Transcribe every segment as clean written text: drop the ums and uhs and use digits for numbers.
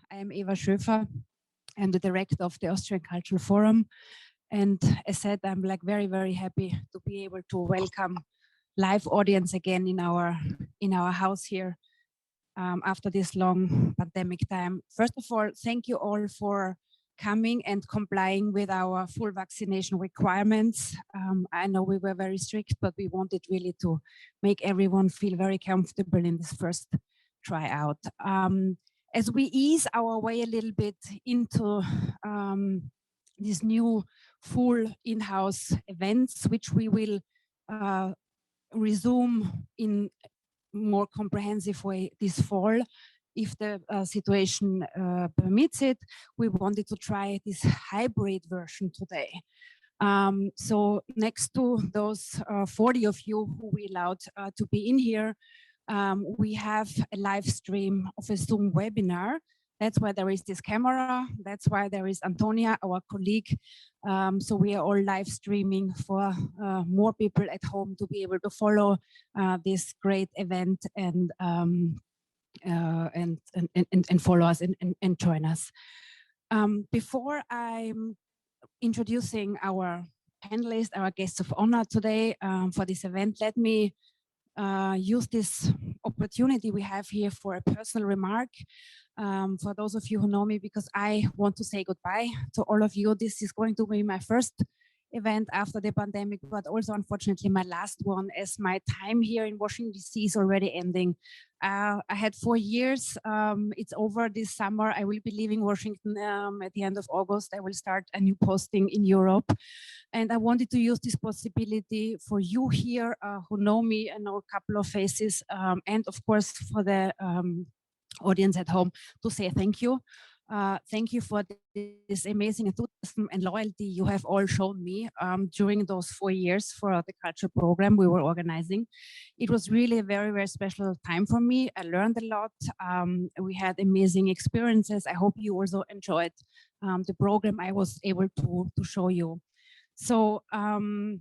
I am Eva Schoefer. I'm the director of the Austrian Cultural Forum. And as said, I'm like very, very happy to be able to welcome live audience again in our house here after this long pandemic time. First of all, thank you all for coming and complying with our full vaccination requirements. I know we were very strict, but we wanted really to make everyone feel very comfortable in this first tryout. As we ease our way a little bit into these new full in-house events, which we will resume in more comprehensive way this fall, if the situation permits it, we wanted to try this hybrid version today. So next to those 40 of you who we allowed to be in here, we have a live stream of a Zoom webinar. That's why there is this camera. That's why there is Antonia, our colleague. So we are all live streaming for more people at home to be able to follow this great event and follow us and join us. Before I'm introducing our panelists, our guests of honor today for this event, let me use this opportunity we have here for a personal remark. For those of you who know me, because I want to say goodbye to all of you. This is going to be my first event after the pandemic, but also unfortunately my last one, as my time here in Washington DC is already ending. I had 4 years. It's over this summer. I will be leaving Washington at the end of August. I will start a new posting in Europe. And I wanted to use this possibility for you here who know me and know a couple of faces, and of course for the audience at home, to say thank you. Thank you for this amazing enthusiasm and loyalty you have all shown me during those 4 years for the culture program we were organizing. It was really a very, very special time for me. I learned a lot. We had amazing experiences. I hope you also enjoyed the program I was able to show you. So I'm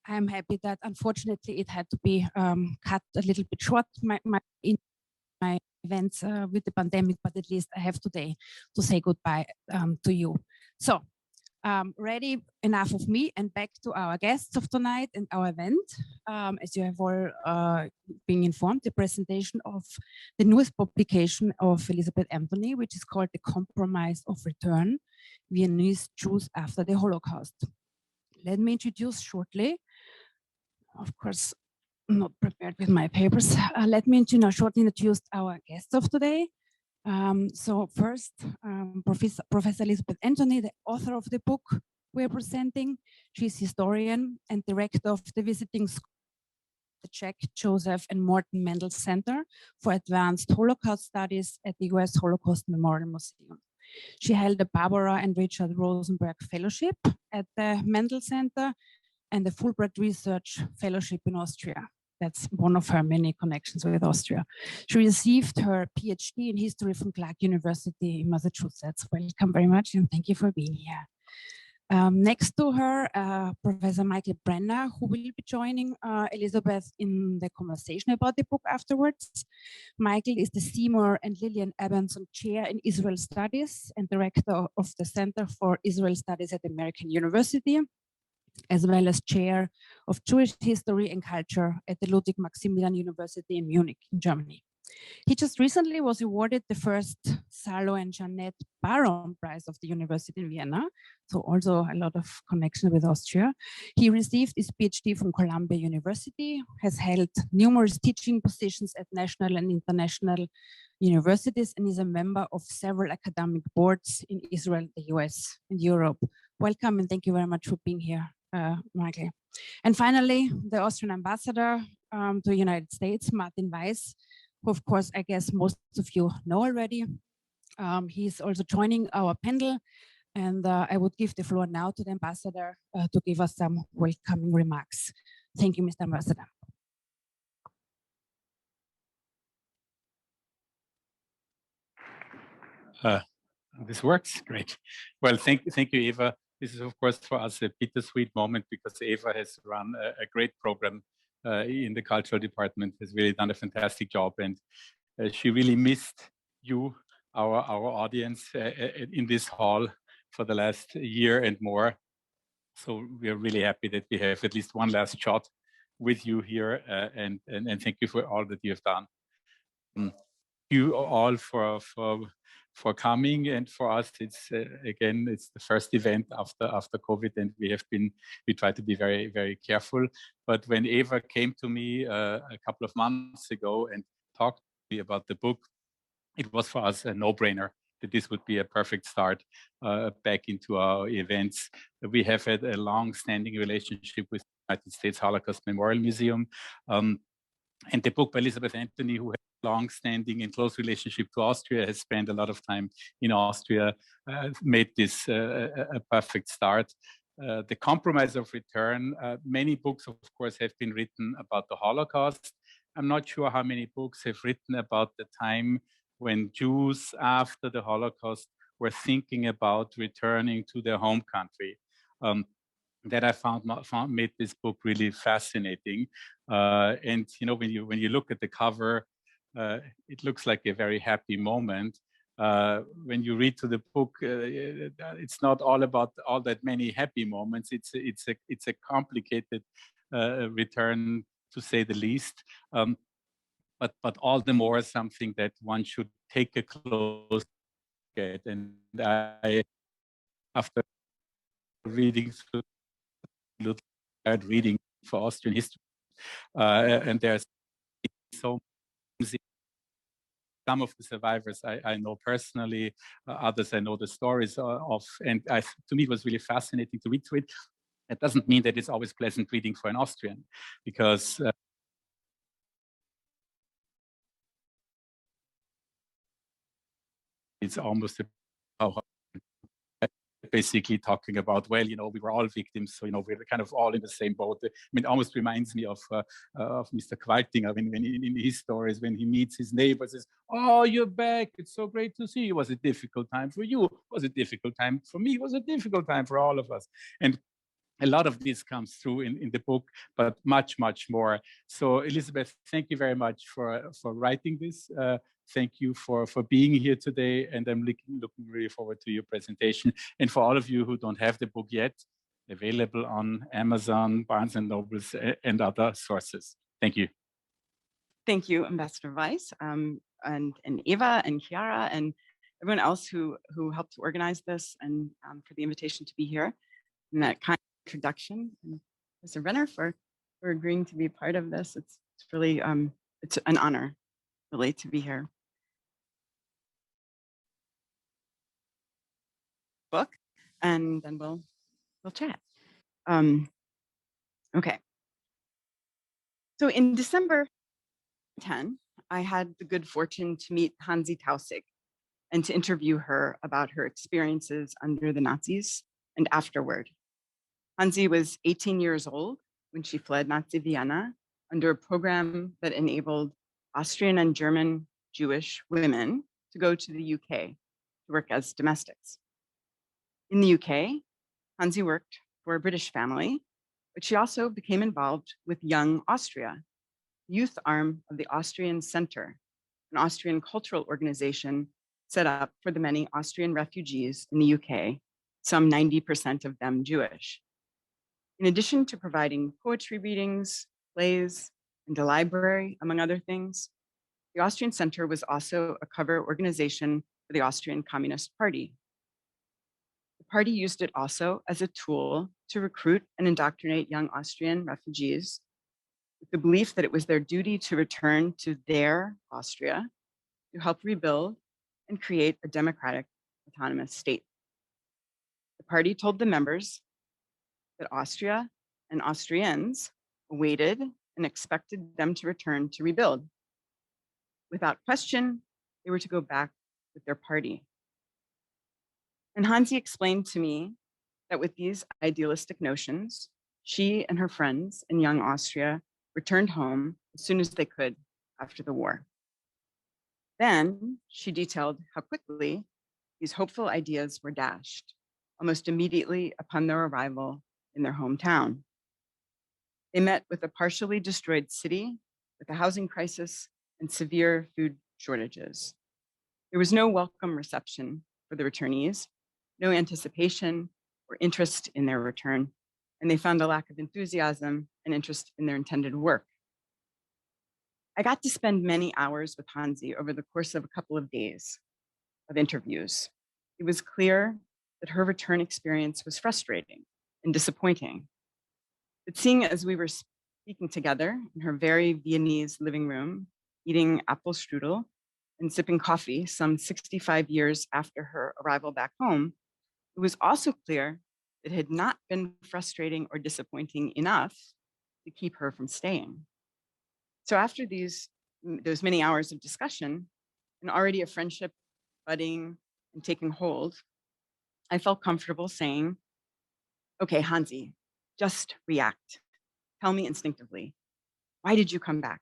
happy that unfortunately it had to be cut a little bit short, my events with the pandemic, but at least I have today to say goodbye to you. So ready, enough of me, and back to our guests of tonight and our event. As you have all been informed, the presentation of the newest publication of Elizabeth Anthony, which is called The Compromise of Return, Viennese Jews After the Holocaust. Let me introduce shortly, of course, not prepared with my papers. Let me shortly introduce our guests of today. So first, Professor Elizabeth Anthony, the author of the book we're presenting. She's historian and director of the visiting school, the Czech, Joseph and Morton Mandel Center for Advanced Holocaust Studies at the US Holocaust Memorial Museum. She held a Barbara and Richard Rosenberg Fellowship at the Mandel Center and the Fulbright Research Fellowship in Austria. That's one of her many connections with Austria. She received her PhD in history from Clark University in Massachusetts. Welcome very much and thank you for being here. Next to her, Professor Michael Brenner, who will be joining Elizabeth in the conversation about the book afterwards. Michael is the Seymour and Lillian Abensohn Chair in Israel Studies and Director of the Center for Israel Studies at American University, as well as Chair of Jewish History and Culture at the Ludwig Maximilian University in Munich, in Germany. He just recently was awarded the first Salo and Jeanette Baron Prize of the University in Vienna, so also a lot of connection with Austria. He received his PhD from Columbia University, has held numerous teaching positions at national and international universities, and is a member of several academic boards in Israel, the US, and Europe. Welcome and thank you very much for being here, Michael. And finally, the Austrian Ambassador to the United States, Martin Weiss, who of course, I guess most of you know already. He's also joining our panel, and I would give the floor now to the Ambassador to give us some welcoming remarks. Thank you, Mr. Ambassador. This works, great. Well, thank you, Eva. This is, of course, for us a bittersweet moment because Eva has run a great program in the cultural department, has really done a fantastic job, and she really missed you our audience in this hall for the last year and more. So we are really happy that we have at least one last shot with you here, and thank you for all that you have done. You all for coming, and for us it's again it's the first event after COVID, and we try to be very careful. But when Eva came to me a couple of months ago and talked to me about the book, it was for us a no-brainer that this would be a perfect start back into our events. We have had a long-standing relationship with the United States Holocaust Memorial Museum. And the book by Elizabeth Anthony, who has a long-standing and close relationship to Austria, has spent a lot of time in Austria, made this a perfect start. The Compromise of Return, many books, of course, have been written about the Holocaust. I'm not sure how many books have written about the time when Jews after the Holocaust were thinking about returning to their home country. That I found made this book really fascinating. And you know, when you look at the cover, it looks like a very happy moment. When you read to the book, it's not all about all that many happy moments. It's a complicated return, to say the least. But all the more something that one should take a close look at. And I, after reading through reading for Austrian history, and there's so some of the survivors I know personally, others I know the stories of, and to me it was really fascinating to read through it. It doesn't mean that it's always pleasant reading for an Austrian, because it's almost basically talking about, well, you know, we were all victims, so, you know, we're kind of all in the same boat. I mean, it almost reminds me of Mr. Qualtinger, when in his stories, when he meets his neighbor, says, "Oh, you're back, it's so great to see you. Was a difficult time for you, was a difficult time for me, was a difficult time for all of us." And a lot of this comes through in the book, but much more. So Elizabeth, thank you very much for writing this. Thank you for being here today, and I'm looking really forward to your presentation. And for all of you who don't have the book yet, available on Amazon, Barnes and Nobles, and other sources. Thank you. Thank you, Ambassador Weiss, and Eva and Chiara and everyone else who helped to organize this, and for the invitation to be here, and that kind of introduction, and Mr. Brenner for agreeing to be part of this. It's really it's an honor, really, to be here. Book, and then we'll chat. Okay. So in December 10, I had the good fortune to meet Hansi Tausig and to interview her about her experiences under the Nazis and afterward. Hansi was 18 years old when she fled Nazi Vienna under a program that enabled Austrian and German Jewish women to go to the UK to work as domestics. In the UK, Hansi worked for a British family, but she also became involved with Young Austria, youth arm of the Austrian Center, an Austrian cultural organization set up for the many Austrian refugees in the UK, some 90% of them Jewish. In addition to providing poetry readings, plays, and a library, among other things, the Austrian Center was also a cover organization for the Austrian Communist Party. The party used it also as a tool to recruit and indoctrinate young Austrian refugees with the belief that it was their duty to return to their Austria to help rebuild and create a democratic, autonomous state. The party told the members that Austria and Austrians awaited and expected them to return to rebuild. Without question, they were to go back with their party. And Hansi explained to me that with these idealistic notions, she and her friends in Young Austria returned home as soon as they could after the war. Then she detailed how quickly these hopeful ideas were dashed, almost immediately upon their arrival in their hometown. They met with a partially destroyed city, with a housing crisis and severe food shortages. There was no welcome reception for the returnees, no anticipation or interest in their return, and they found a lack of enthusiasm and interest in their intended work. I got to spend many hours with Hansi over the course of a couple of days of interviews. It was clear that her return experience was frustrating and disappointing. But seeing as we were speaking together in her very Viennese living room, eating apple strudel and sipping coffee some 65 years after her arrival back home, it was also clear that it had not been frustrating or disappointing enough to keep her from staying. So after those many hours of discussion, and already a friendship budding and taking hold, I felt comfortable saying, okay, Hansi, just react. Tell me instinctively, why did you come back?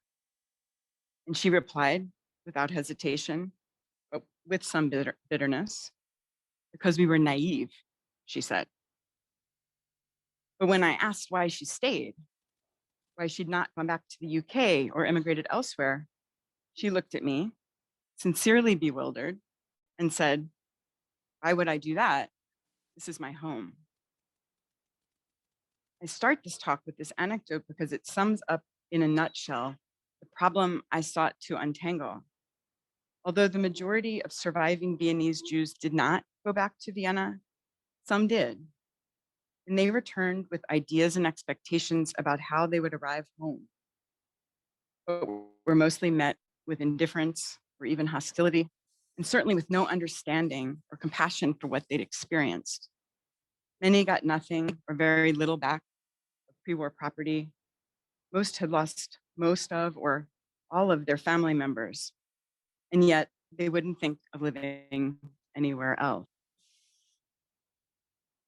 And she replied without hesitation, but with some bitterness, because we were naive, she said. But when I asked why she stayed, why she'd not gone back to the UK or immigrated elsewhere, she looked at me, sincerely bewildered, and said, why would I do that? This is my home. I start this talk with this anecdote because it sums up in a nutshell the problem I sought to untangle. Although the majority of surviving Viennese Jews did not go back to Vienna, some did. And they returned with ideas and expectations about how they would arrive home, but were mostly met with indifference or even hostility, and certainly with no understanding or compassion for what they'd experienced. Many got nothing or very little back of pre-war property. Most had lost most of or all of their family members, and yet they wouldn't think of living anywhere else.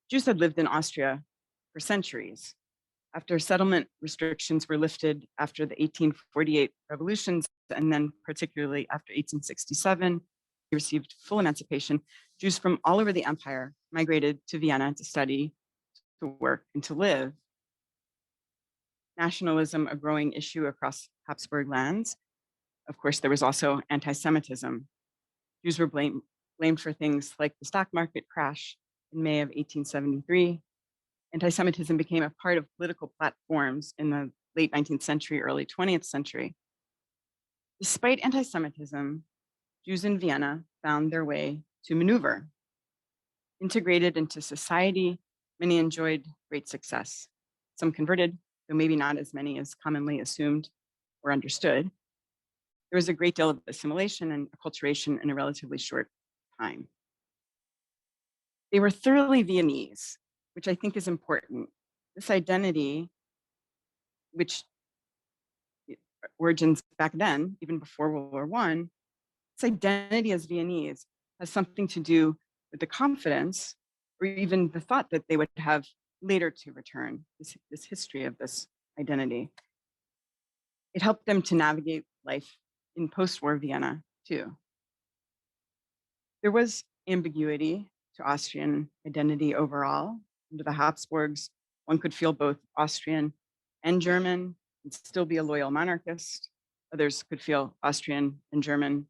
Jews had lived in Austria for centuries. After settlement restrictions were lifted after the 1848 revolutions, and then particularly after 1867, they received full emancipation, Jews from all over the empire migrated to Vienna to study, to work, and to live. Nationalism, a growing issue across Habsburg lands. Of course, there was also anti-Semitism. Jews were blamed for things like the stock market crash in May of 1873. Anti-Semitism became a part of political platforms in the late 19th century, early 20th century. Despite anti-Semitism, Jews in Vienna found their way to maneuver. Integrated into society, many enjoyed great success. Some converted, though maybe not as many as commonly assumed or understood. There was a great deal of assimilation and acculturation in a relatively short time. They were thoroughly Viennese, which I think is important. This identity, which origins back then, even before World War I, this identity as Viennese has something to do with the confidence or even the thought that they would have later to return, this history of this identity. It helped them to navigate life in post-war Vienna too. There was ambiguity to Austrian identity overall. Under the Habsburgs, one could feel both Austrian and German and still be a loyal monarchist. Others could feel Austrian and German,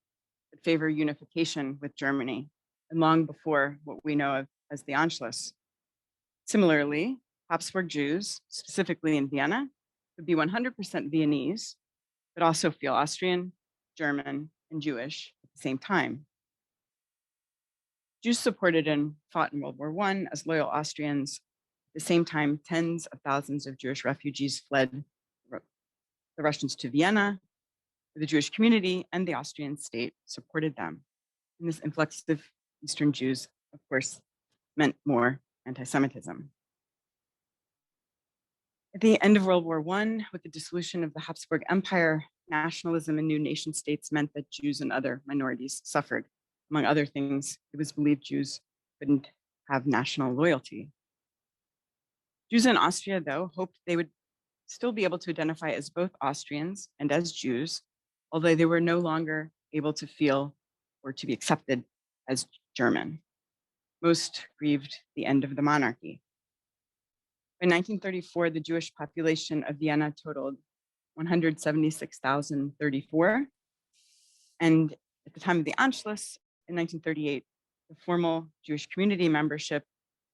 but favor unification with Germany, and long before what we know of as the Anschluss. Similarly, Habsburg Jews, specifically in Vienna, would be 100% Viennese, but also feel Austrian, German, and Jewish at the same time. Jews supported and fought in World War I as loyal Austrians. At the same time, tens of thousands of Jewish refugees fled the Russians to Vienna. The Jewish community and the Austrian state supported them. And this influx of Eastern Jews, of course, meant more anti-Semitism. At the end of World War I, with the dissolution of the Habsburg Empire, nationalism in new nation states meant that Jews and other minorities suffered. Among other things, it was believed Jews couldn't have national loyalty. Jews in Austria, though, hoped they would still be able to identify as both Austrians and as Jews, although they were no longer able to feel or to be accepted as German. Most grieved the end of the monarchy. By 1934, the Jewish population of Vienna totaled 176,034. And at the time of the Anschluss, in 1938, the formal Jewish community membership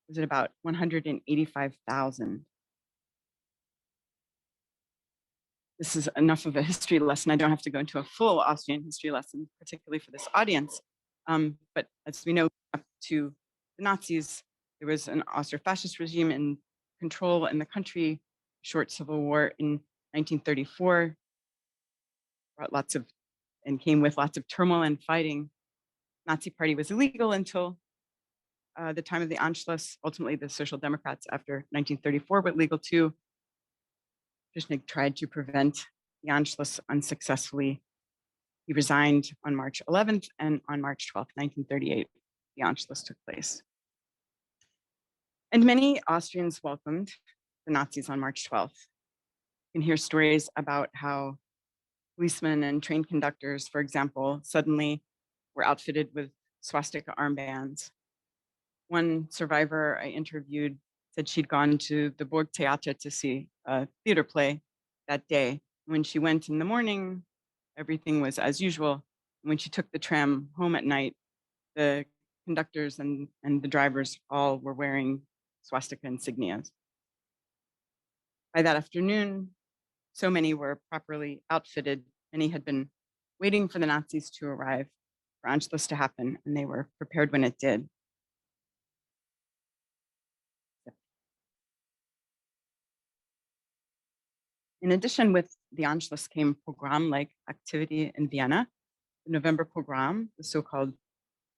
was at about 185,000. This is enough of a history lesson. I don't have to go into a full Austrian history lesson, particularly for this audience. But as we know, up to the Nazis, there was an Austro-fascist regime in control in the country. Short civil war in 1934 brought came with lots of turmoil and fighting. Nazi Party was illegal until the time of the Anschluss. Ultimately, the Social Democrats after 1934 were legal too. Schuschnigg tried to prevent the Anschluss unsuccessfully. He resigned on March 11th, and on March 12th, 1938, the Anschluss took place. And many Austrians welcomed the Nazis on March 12th. You can hear stories about how policemen and train conductors, for example, suddenly were outfitted with swastika armbands. One survivor I interviewed said she'd gone to the Burgtheater to see a theater play that day. When she went in the morning, everything was as usual. When she took the tram home at night, the conductors and the drivers all were wearing swastika insignias. By that afternoon, so many were properly outfitted. Many had been waiting for the Nazis to arrive, for Anschluss to happen, and they were prepared when it did. In addition, with the Anschluss came pogrom-like activity in Vienna. The November pogrom, the so-called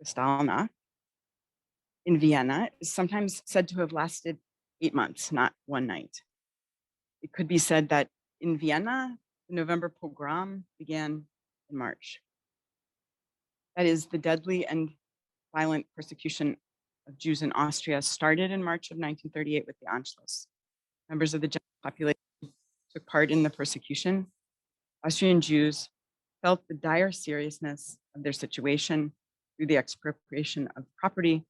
Kristallnacht, in Vienna is sometimes said to have lasted 8 months, not one night. It could be said that in Vienna, the November pogrom began in March. That is, the deadly and violent persecution of Jews in Austria started in March of 1938 with the Anschluss. Members of the general population took part in the persecution. Austrian Jews felt the dire seriousness of their situation through the expropriation of property,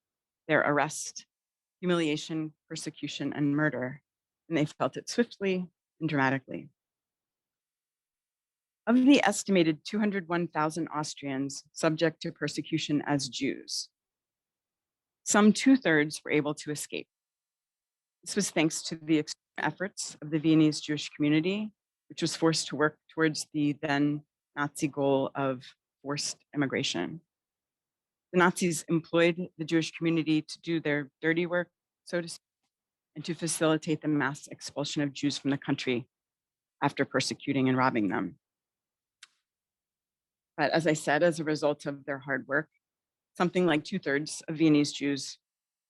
their arrest, humiliation, persecution, and murder, and they felt it swiftly and dramatically. Of the estimated 201,000 Austrians subject to persecution as Jews, some 2/3 were able to escape. This was thanks to the extreme efforts of the Viennese Jewish community, which was forced to work towards the then Nazi goal of forced immigration. The Nazis employed the Jewish community to do their dirty work, so to speak, and to facilitate the mass expulsion of Jews from the country after persecuting and robbing them. But as I said, as a result of their hard work, something like 2/3 of Viennese Jews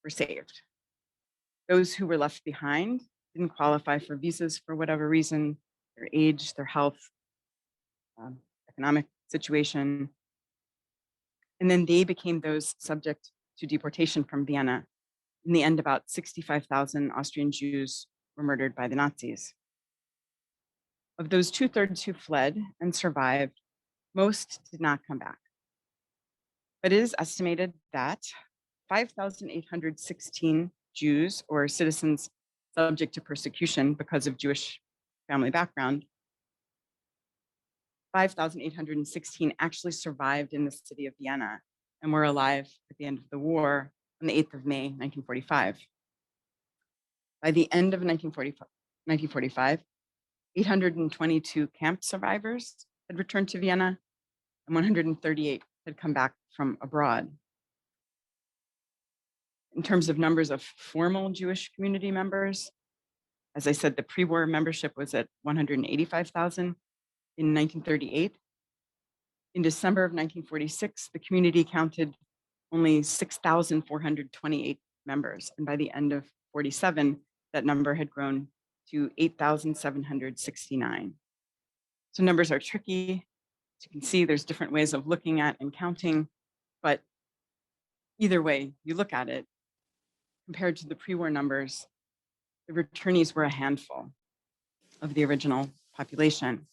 were saved. Those who were left behind didn't qualify for visas for whatever reason, their age, their health, economic situation. And then they became those subject to deportation from Vienna. In the end, about 65,000 Austrian Jews were murdered by the Nazis. Of those 2/3 who fled and survived, most did not come back. But it is estimated that 5,816 Jews or citizens subject to persecution because of Jewish family background, 5,816 actually survived in the city of Vienna and were alive at the end of the war on the 8th of May, 1945. By the end of 1945, 822 camp survivors had returned to Vienna and 138 had come back from abroad. In terms of numbers of formal Jewish community members, as I said, the pre-war membership was at 185,000 in 1938. In December of 1946, the community counted only 6,428 members. And by the end of 47, that number had grown to 8,769. So numbers are tricky. As you can see, there's different ways of looking at and counting, but either way you look at it, compared to the pre-war numbers, the returnees were a handful of the original population.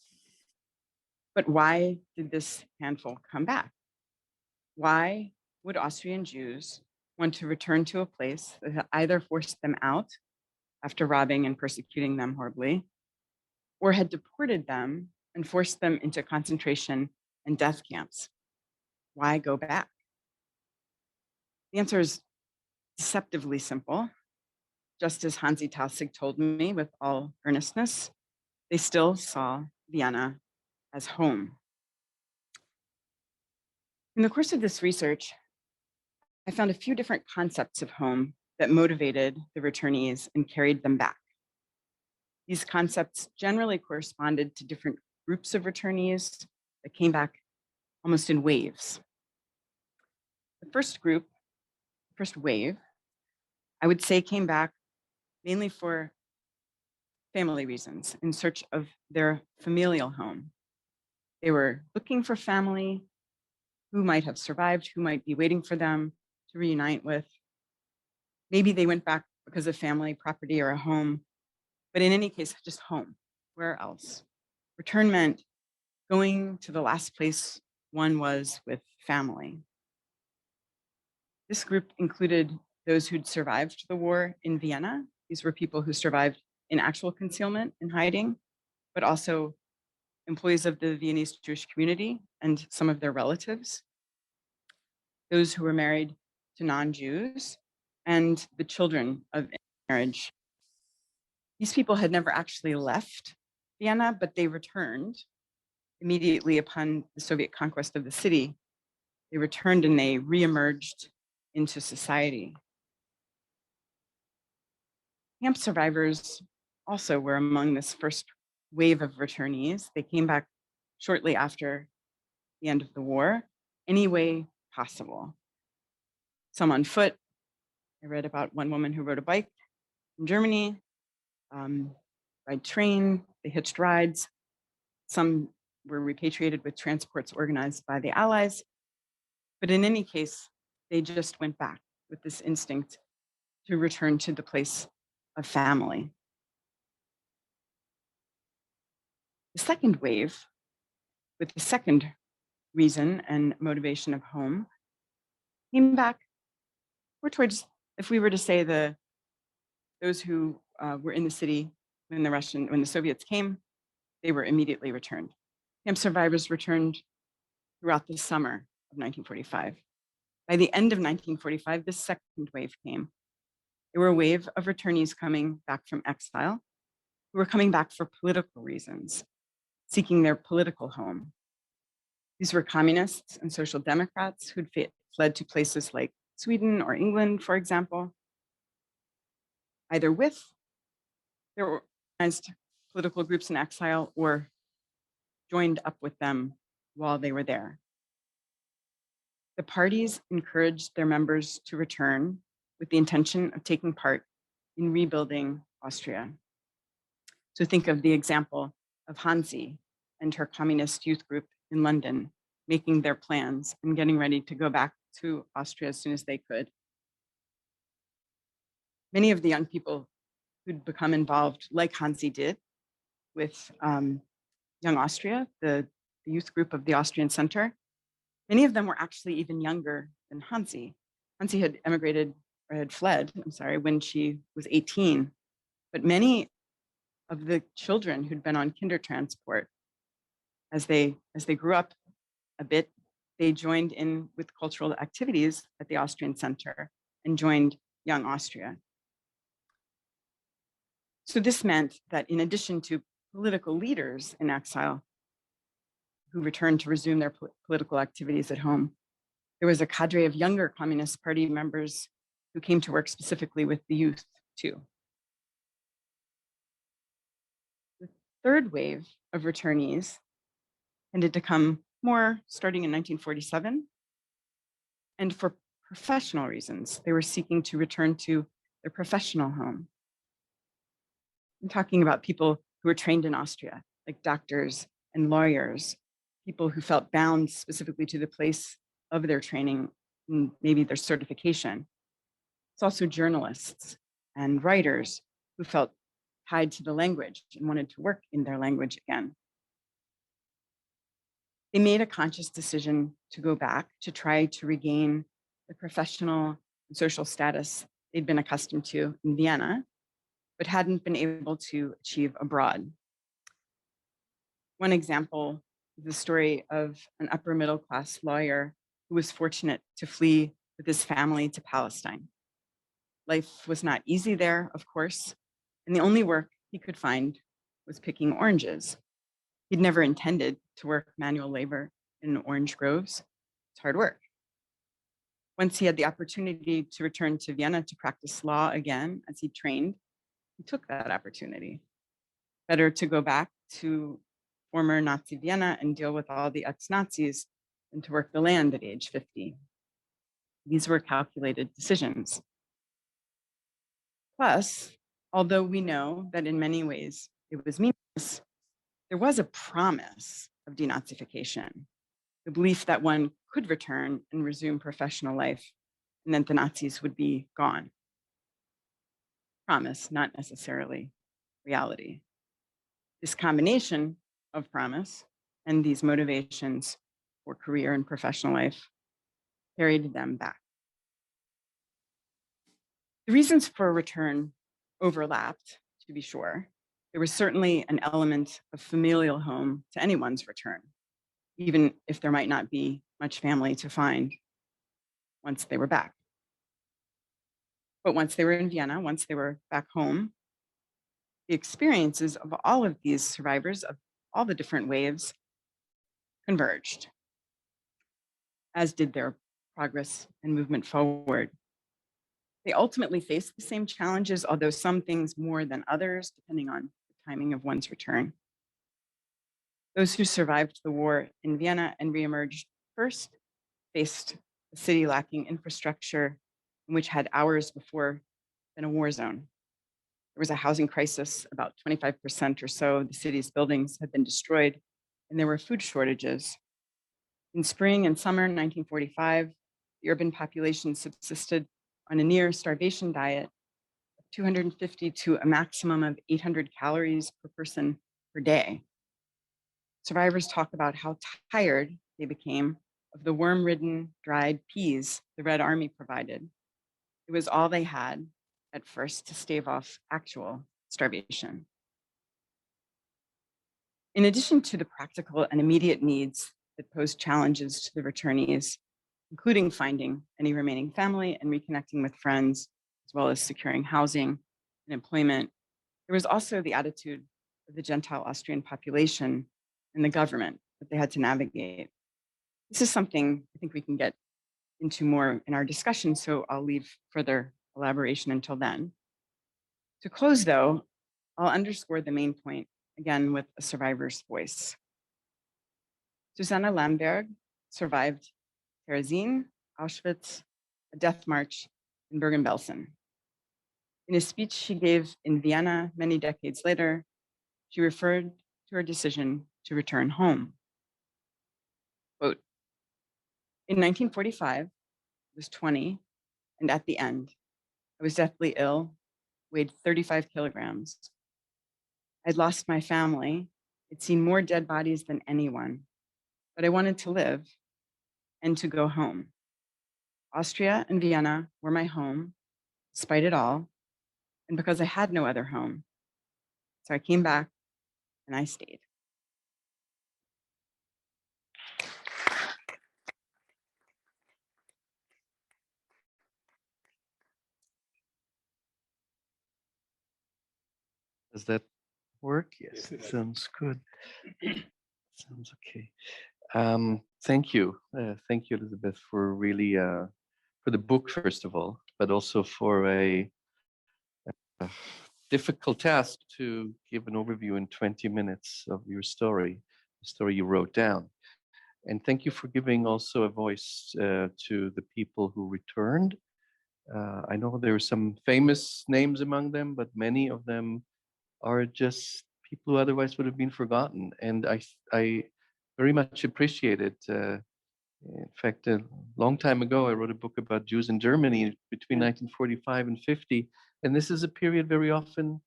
But why did this handful come back? Why would Austrian Jews want to return to a place that had either forced them out after robbing and persecuting them horribly, or had deported them and forced them into concentration and death camps? Why go back? The answer is deceptively simple. Just as Hansi Tausig told me with all earnestness, they still saw Vienna as home. In the course of this research, I found a few different concepts of home that motivated the returnees and carried them back. These concepts generally corresponded to different groups of returnees that came back almost in waves. The first group, first wave, I would say came back mainly for family reasons, in search of their familial home. They were looking for family, who might have survived, who might be waiting for them to reunite with. Maybe they went back because of family, property, or a home, but in any case, just home. Where else? Return meant going to the last place one was with family. This group included those who'd survived the war in Vienna. These were people who survived in actual concealment and hiding, but also employees of the Viennese Jewish community and some of their relatives, those who were married to non-Jews, and the children of marriage. These people had never actually left Vienna, but they returned immediately upon the Soviet conquest of the city. They returned and they reemerged into society. Camp survivors also were among this first wave of returnees. They came back shortly after the end of the war, any way possible. Some on foot. I read about one woman who rode a bike in Germany, by train, they hitched rides. Some were repatriated with transports organized by the Allies. But in any case, they just went back with this instinct to return to the place of family. The second wave, with the second reason and motivation of home, came back more towards, if we were to say those who were in the city when the Soviets came, they were immediately returned. Camp survivors returned throughout the summer of 1945. By the end of 1945, this second wave came. There were a wave of returnees coming back from exile who were coming back for political reasons, seeking their political home. These were communists and social democrats who'd fled to places like Sweden or England, for example, either with their organized political groups in exile or joined up with them while they were there. The parties encouraged their members to return with the intention of taking part in rebuilding Austria. So think of the example of Hansi and her communist youth group in London, making their plans and getting ready to go back to Austria as soon as they could. Many of the young people who'd become involved, like Hansi did, with Young Austria, the youth group of the Austrian Center, many of them were actually even younger than Hansi. Hansi had fled, when she was 18. But many of the children who'd been on Kindertransport, as they grew up a bit, they joined in with cultural activities at the Austrian Center and joined Young Austria. So this meant that in addition to political leaders in exile who returned to resume their political activities at home, there was a cadre of younger Communist Party members who came to work specifically with the youth too. The third wave of returnees tended to come more starting in 1947. And for professional reasons, they were seeking to return to their professional home. I'm talking about people who were trained in Austria, like doctors and lawyers, people who felt bound specifically to the place of their training and maybe their certification. It's also journalists and writers who felt tied to the language and wanted to work in their language again. They made a conscious decision to go back to try to regain the professional and social status they'd been accustomed to in Vienna, but hadn't been able to achieve abroad. One example is the story of an upper middle class lawyer who was fortunate to flee with his family to Palestine. Life was not easy there, of course, and the only work he could find was picking oranges. He'd never intended to work manual labor in orange groves. It's hard work. Once he had the opportunity to return to Vienna to practice law again as he trained, he took that opportunity. Better to go back to former Nazi Vienna and deal with all the ex-Nazis than to work the land at age 50. These were calculated decisions. Plus, although we know that in many ways it was meaningless, there was a promise of denazification, the belief that one could return and resume professional life, and that the Nazis would be gone. Promise, not necessarily reality. This combination of promise and these motivations for career and professional life carried them back. The reasons for return overlapped, to be sure. There was certainly an element of familial home to anyone's return, even if there might not be much family to find once they were back. But once they were in Vienna, once they were back home, the experiences of all of these survivors of all the different waves converged, as did their progress and movement forward. They ultimately faced the same challenges, although some things more than others, depending on the timing of one's return. Those who survived the war in Vienna and reemerged first faced a city lacking infrastructure, which had hours before been a war zone. There was a housing crisis, about 25% or so of the city's buildings had been destroyed, and there were food shortages. In spring and summer 1945, the urban population subsisted on a near starvation diet of 250 to a maximum of 800 calories per person per day. Survivors talk about how tired they became of the worm-ridden dried peas the Red Army provided. It was all they had at first to stave off actual starvation. In addition to the practical and immediate needs that posed challenges to the returnees, including finding any remaining family and reconnecting with friends, as well as securing housing and employment, there was also the attitude of the Gentile Austrian population and the government that they had to navigate. This is something I think we can get into more in our discussion, so I'll leave further elaboration until then. To close, though, I'll underscore the main point, again, with a survivor's voice. Susanna Lamberg survived Terezin, Auschwitz, a death march, and Bergen-Belsen. In a speech she gave in Vienna many decades later, she referred to her decision to return home. Quote, in 1945, I was 20, and at the end, I was deathly ill, weighed 35 kilograms. I'd lost my family. I'd seen more dead bodies than anyone, but I wanted to live and to go home. Austria and Vienna were my home, despite it all, and because I had no other home. So I came back and I stayed. Does that work? Yes, it sounds good. Sounds okay. Thank you. Thank you, Elizabeth, for really, for the book, first of all, but also for a difficult task to give an overview in 20 minutes of your story, the story you wrote down. And thank you for giving also a voice to the people who returned. I know there are some famous names among them, but many of them are just people who otherwise would have been forgotten. And I very much appreciate it. In fact, a long time ago, I wrote a book about Jews in Germany between 1945 and 50. And this is a period very often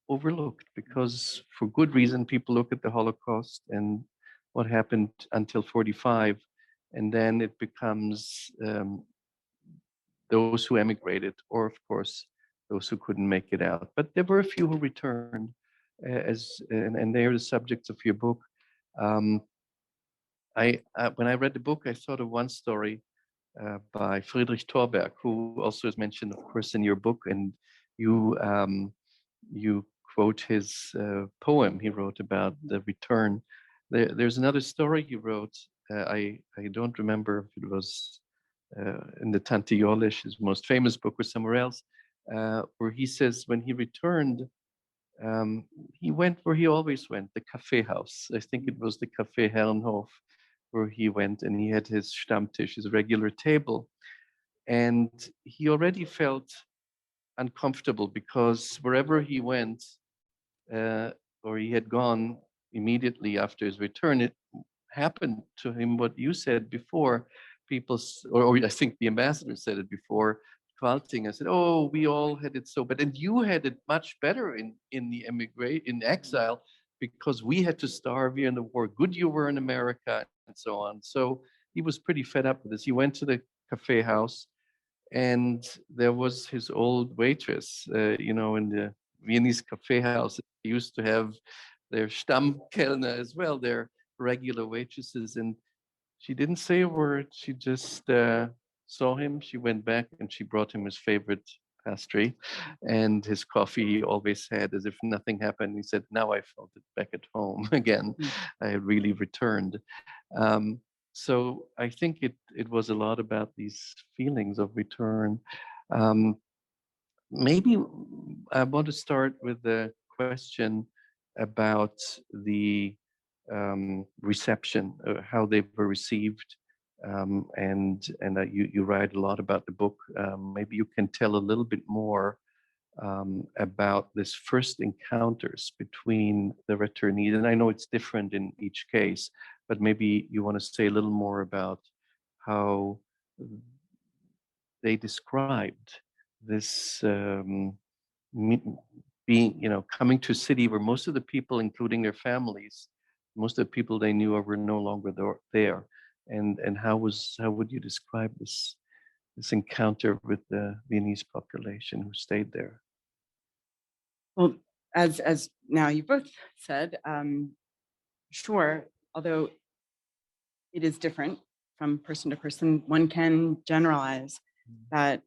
overlooked because for good reason, people look at the Holocaust and what happened until 45. And then it becomes those who emigrated, or of course, those who couldn't make it out. But there were a few who returned, and they are the subjects of your book. When I read the book, I thought of one story by Friedrich Thorberg, who also is mentioned, of course, in your book, and you quote his poem he wrote about the return. There's another story he wrote. I don't remember if it was in the Tante Jolisch, his most famous book, or somewhere else, where he says when he returned, he went where he always went, the Café House. I think it was the Café Herrenhof, where he went, and he had his Stammtisch, his regular table. And he already felt uncomfortable because wherever he went, or he had gone immediately after his return, it happened to him what you said before. People, or I think the ambassador said it before, Qualting. I said, "Oh, we all had it so bad, and you had it much better in exile, because we had to starve here in the war. Good you were in America, and so on." So he was pretty fed up with this. He went to the Café House, and there was his old waitress. In the Viennese Café House, they used to have their Stammkellner as well, their regular waitresses, and she didn't say a word. She just saw him. She went back and she brought him his favorite pastry and his coffee he always had, as if nothing happened. He said, "Now I felt it back at home again. I had really returned." So I think it was a lot about these feelings of return. Maybe I want to start with the question about the reception, how they were received, and you write a lot about the book. Maybe you can tell a little bit more about this first encounters between the returnees, and I know it's different in each case, but maybe you want to say a little more about how they described this being, coming to a city where most of the people, including their families, most of the people they knew were no longer there. And how would you describe this encounter with the Viennese population who stayed there? Well, as now you both said, sure, although it is different from person to person, one can generalize that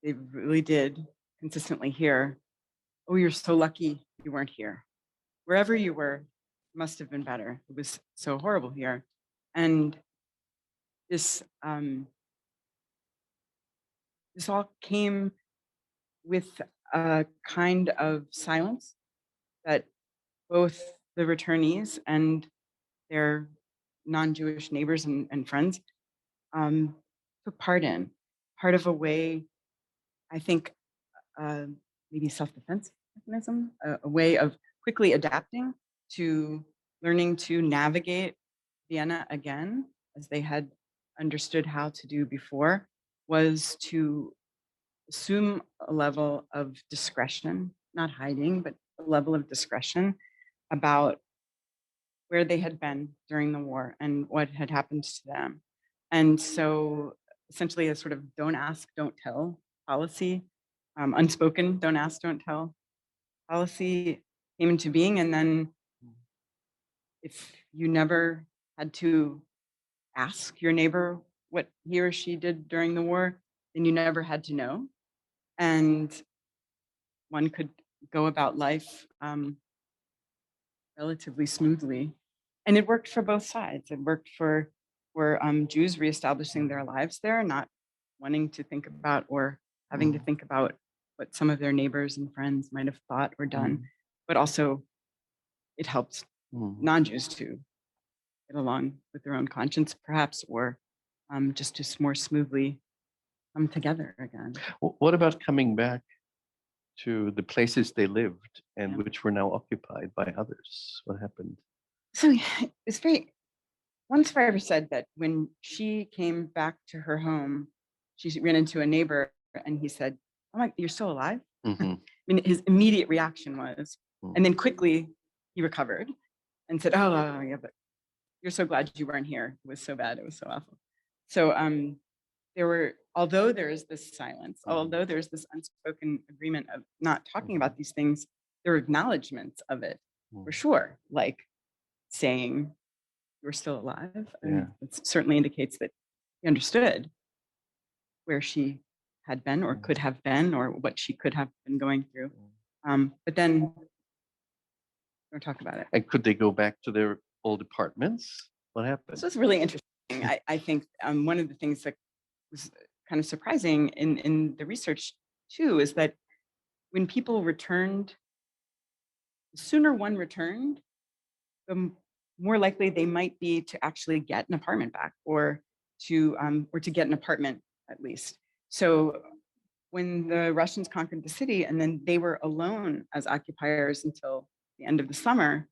they really did consistently hear, "Oh, you're so lucky you weren't here. Wherever you were must have been better. It was so horrible here." And this this all came with a kind of silence that both the returnees and their non-Jewish neighbors and friends took part of a way, I think, maybe self-defense mechanism, a way of quickly adapting to learning to navigate Vienna again, as they had understood how to do before, was to assume a level of discretion, not hiding, but a level of discretion about where they had been during the war and what had happened to them. And so essentially a sort of don't ask, don't tell policy, unspoken don't ask, don't tell policy came into being. And then if you never had to ask your neighbor what he or she did during the war, then you never had to know. And one could go about life relatively smoothly. And it worked for both sides. It worked for Jews reestablishing their lives there, not wanting to think about or having to think about what some of their neighbors and friends might have thought or done. But also it helped non-Jews to get along with their own conscience, perhaps, or just to more smoothly come together again. What about coming back to the places they lived and which were now occupied by others? What happened? So it's very, one survivor said that when she came back to her home, she ran into a neighbor and he said, "Oh my, you're still alive?" I mean, his immediate reaction was, and then quickly he recovered and said, "Oh yeah, but you're so glad you weren't here. It was so bad. It was so awful." So although there is this silence, although there's this unspoken agreement of not talking about these things, there are acknowledgements of it for sure, like saying you're still alive. And it certainly indicates that he understood. where she had been or could have been, or what she could have been going through. But then we'll talk about it. And could they go back to their old apartments? What happened? So it's really interesting. I think one of the things that was kind of surprising in the research too is that when people returned, the sooner one returned, the more likely they might be to actually get an apartment back, or to get an apartment at least. So when the Russians conquered the city and then they were alone as occupiers until the end of the summer,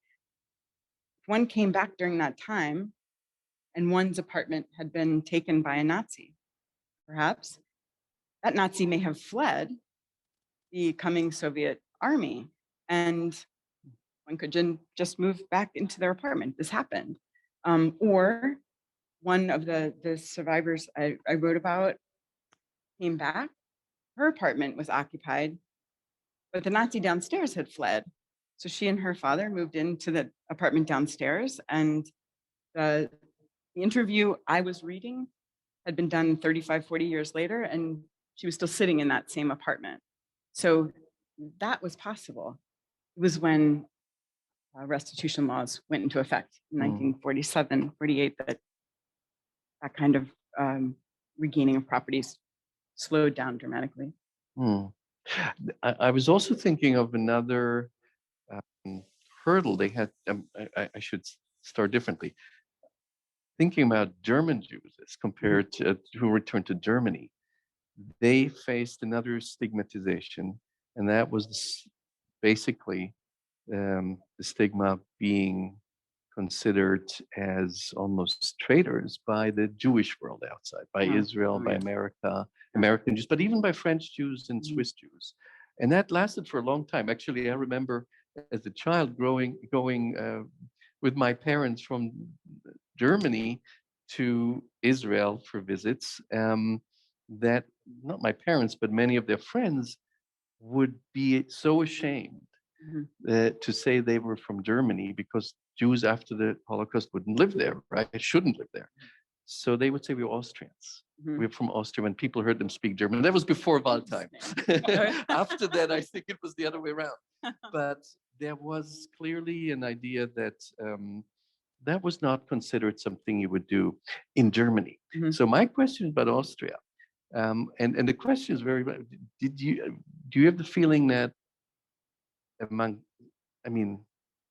if one came back during that time and one's apartment had been taken by a Nazi, perhaps that Nazi may have fled the coming Soviet army, and one could just move back into their apartment. This happened. Or one of the survivors I wrote about came back. Her apartment was occupied, but the Nazi downstairs had fled. So she and her father moved into the apartment downstairs, and the interview I was reading had been done 35, 40 years later, and she was still sitting in that same apartment. So that was possible. It was when restitution laws went into effect in 1947, 48, that kind of regaining of properties slowed down dramatically. I was also thinking of another hurdle they had. I should start differently. Thinking about German Jews as compared to who returned to Germany, they faced another stigmatization, and that was basically the stigma of being considered as almost traitors by the Jewish world outside, by Israel, by America, American Jews, but even by French Jews and Swiss Jews. And that lasted for a long time. Actually, I remember as a child going with my parents from Germany to Israel for visits, that not my parents, but many of their friends would be so ashamed to say they were from Germany, because Jews after the Holocaust wouldn't live there, right? They shouldn't live there. So they would say we were Austrians. We're from Austria. When people heard them speak German, that was before Waldheim. After that, I think it was the other way around. But there was clearly an idea that that was not considered something you would do in Germany. So my question is about Austria. And the question is very, do you have the feeling that among,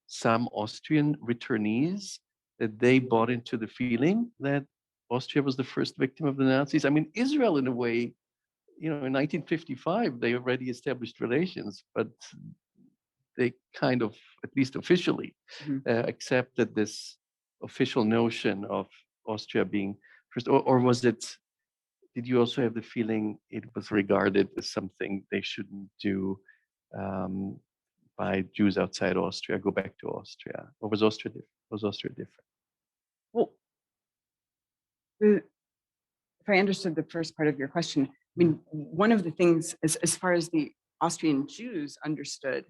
some Austrian returnees, that they bought into the feeling that Austria was the first victim of the Nazis? Israel, in a way, in 1955, they already established relations, but they kind of, at least officially, accepted this official notion of Austria being first, or was it, did you also have the feeling it was regarded as something they shouldn't do by Jews outside Austria, go back to Austria? Or was Austria different? Well, if I understood the first part of your question, one of the things, as far as the Austrian Jews understood,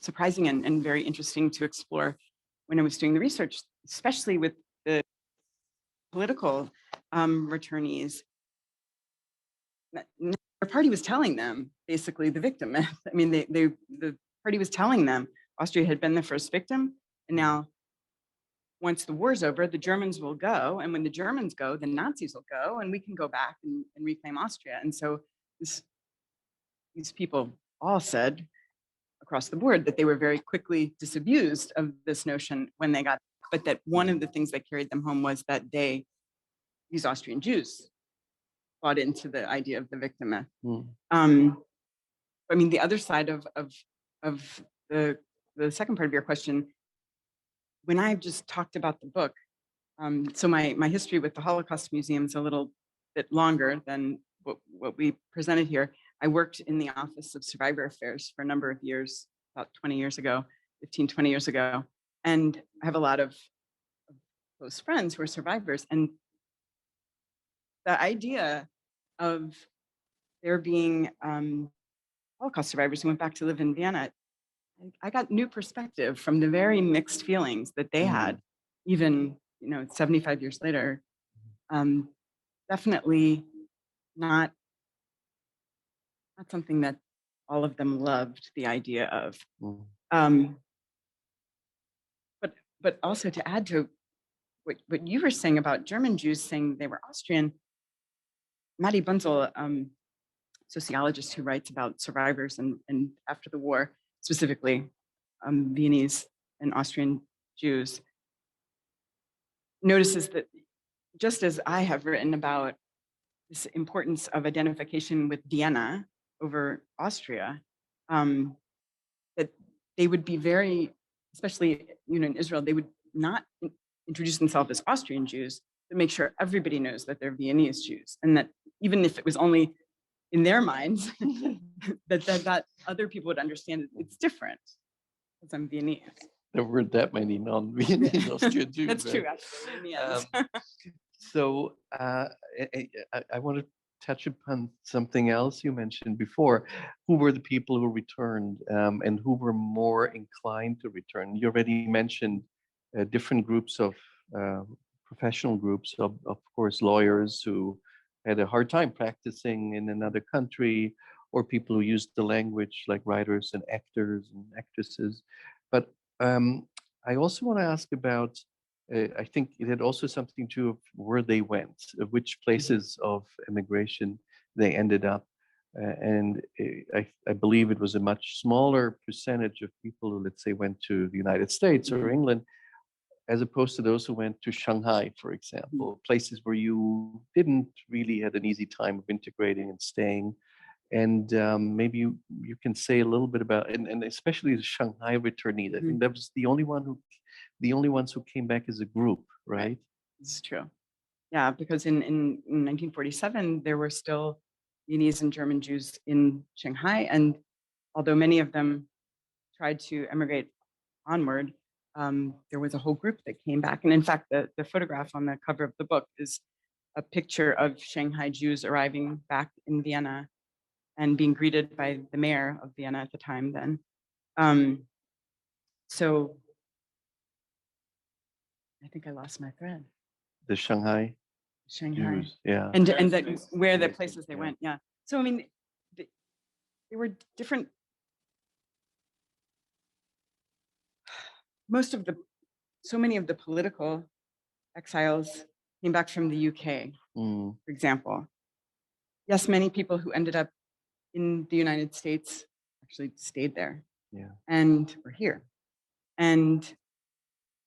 surprising and very interesting to explore when I was doing the research, especially with the political returnees. Their party was telling them basically the victim. The party was telling them Austria had been the first victim, and now once the war's over, the Germans will go, and when the Germans go, the Nazis will go, and we can go back and reclaim Austria. And so these people all said across the board that they were very quickly disabused of this notion when they got, but that one of the things that carried them home was that these Austrian Jews bought into the idea of the victim myth. The other side of the second part of your question, when I've just talked about the book, so my history with the Holocaust Museum is a little bit longer than what we presented here. I worked in the Office of Survivor Affairs for a number of years, about 20 years ago, 15, 20 years ago. And I have a lot of close friends who are survivors. And the idea of there being Holocaust survivors who went back to live in Vienna, I got new perspective from the very mixed feelings that they had, even 75 years later, definitely not something that all of them loved the idea of. But also to add to what you were saying about German Jews saying they were Austrian, Matti Bunzel, sociologist who writes about survivors and after the war, specifically Viennese and Austrian Jews, notices that just as I have written about this importance of identification with Vienna over Austria, that they would be very, especially in Israel, they would not introduce themselves as Austrian Jews, but make sure everybody knows that they're Viennese Jews, and that even if it was only in their minds, that other people would understand it's different because I'm Viennese. There weren't that many non-Viennese Austrian Jews. That's true, actually, in the end. So I want to touch upon something else you mentioned before. Who were the people who returned and who were more inclined to return? You already mentioned different groups of professional groups, of course, lawyers who had a hard time practicing in another country, or people who used the language like writers and actors and actresses. But I also want to ask about, I think it had also something to do with where they went, which places of immigration they ended up. And I believe it was a much smaller percentage of people who, let's say, went to the United States or England, as opposed to those who went to Shanghai, for example, places where you didn't really had an easy time of integrating and staying. And maybe you can say a little bit about, and especially the Shanghai returnees. I think that was the only ones who came back as a group, right? This is true. Yeah, because in 1947, there were still Viennese and German Jews in Shanghai. And although many of them tried to emigrate onward, there was a whole group that came back. And in fact, the photograph on the cover of the book is a picture of Shanghai Jews arriving back in Vienna and being greeted by the mayor of Vienna at the time then. So I think I lost my thread. The Shanghai Jews, yeah. And where the places they went, yeah. So I mean, they were different. So many of the political exiles came back from the UK, for example. Yes, many people who ended up in the United States actually stayed there and were here. And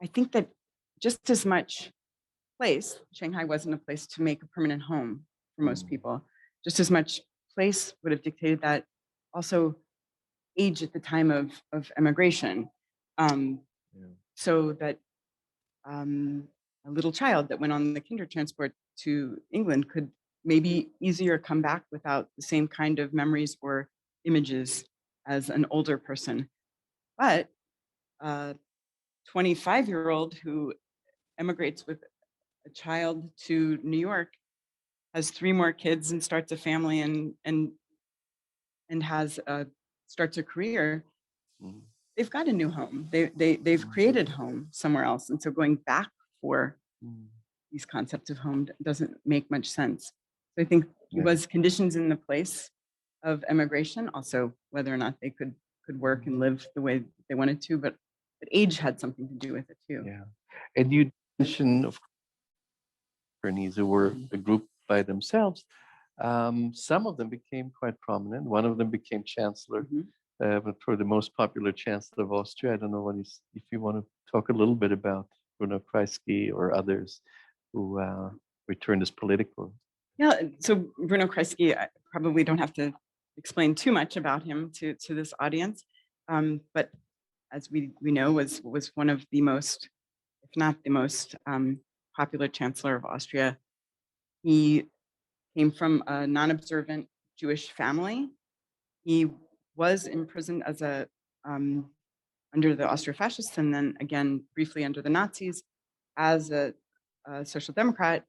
I think that just as much Shanghai wasn't a place to make a permanent home for most people, just as much place would have dictated that also age at the time of emigration. So that a little child that went on the kinder transport to England could maybe easier come back without the same kind of memories or images as an older person. But a 25-year-old who emigrates with a child to New York has 3 more kids and starts a family and has starts a career. They've got a new home. They've created home somewhere else, and so going back for these concepts of home doesn't make much sense. So I think it was conditions in the place of emigration, also whether or not they could work and live the way they wanted to, but age had something to do with it too. Yeah, and you mentioned of Viennese who were a group by themselves. Some of them became quite prominent. One of them became chancellor, but for the most popular chancellor of Austria. I don't know if you want to talk a little bit about Bruno Kreisky or others who returned as political. Yeah, so Bruno Kreisky, I probably don't have to explain too much about him to this audience, but as we know, was one of the most, if not the most, popular chancellor of Austria. He came from a non-observant Jewish family. He was imprisoned as under the Austro-Fascists, and then again briefly under the Nazis as a social democrat,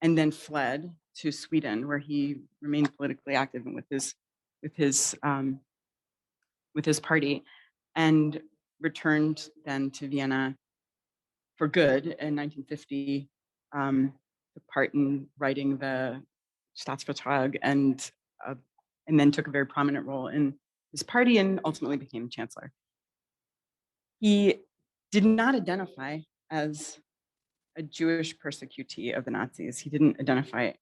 and then fled to Sweden, where he remained politically active and with his party, and returned then to Vienna for good in 1950, took part in writing the Staatsvertrag and then took a very prominent role in his party and ultimately became chancellor. He did not identify as a Jewish persecutee of the Nazis. He didn't identify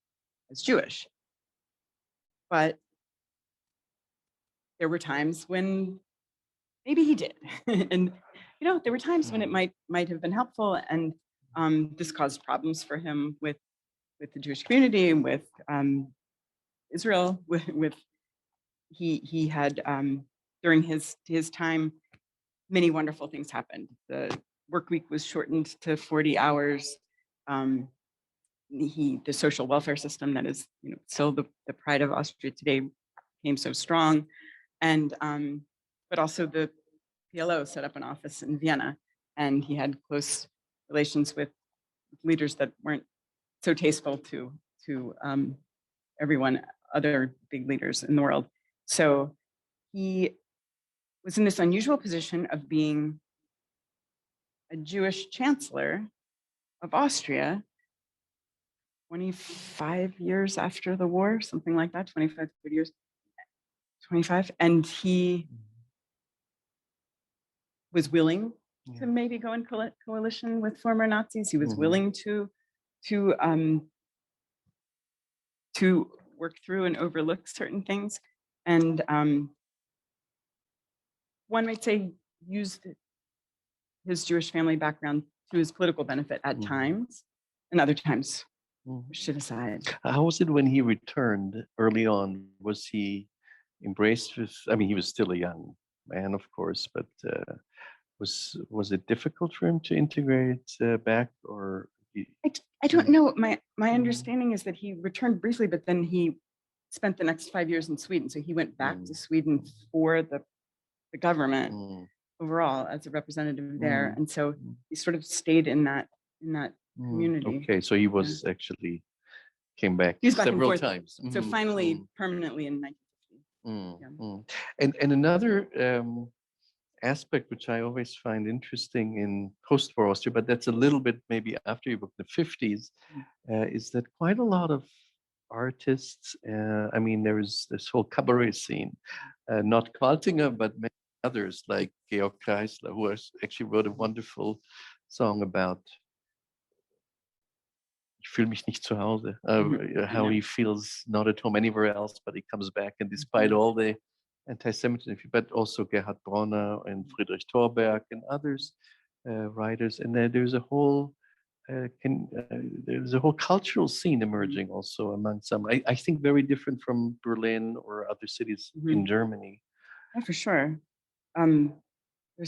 as Jewish. But there were times when maybe he did. And there were times when it might have been helpful. And this caused problems for him with the Jewish community and with Israel. He had during his time, many wonderful things happened. The work week was shortened to 40 hours. The social welfare system that is still the pride of Austria today became so strong. And but also the PLO set up an office in Vienna, and he had close relations with leaders that weren't so tasteful to everyone, other big leaders in the world. So he was in this unusual position of being a Jewish chancellor of Austria 25 years after the war, something like that, 25, 30 years, 25. And he was willing to maybe go in coalition with former Nazis. He was willing to work through and overlook certain things. And one might say used his Jewish family background to his political benefit at times, and other times pushed it aside. How was it when he returned early on? Was he embraced with, he was still a young man, of course, but was it difficult for him to integrate back, or? I don't know. My understanding is that he returned briefly, but then he spent the next 5 years in Sweden. So he went back to Sweden for the government overall as a representative there, and so he sort of stayed in that community. Okay, so he was actually came back he was several back times. So finally, permanently in 1950. And another aspect which I always find interesting in post-war Austria, but that's a little bit maybe after your book, the 50s, is that quite a lot of artists, there is this whole cabaret scene, not Qualtinger, but many others like Georg Kreisler, who actually wrote a wonderful song about Ich fühle mich nicht zu Hause, how he feels not at home anywhere else, but he comes back, and despite all the anti-Semitism, but also Gerhard Bronner and Friedrich Thorberg and others writers, and there's a whole cultural scene emerging also among some. I think very different from Berlin or other cities in Germany. Yeah, for sure. We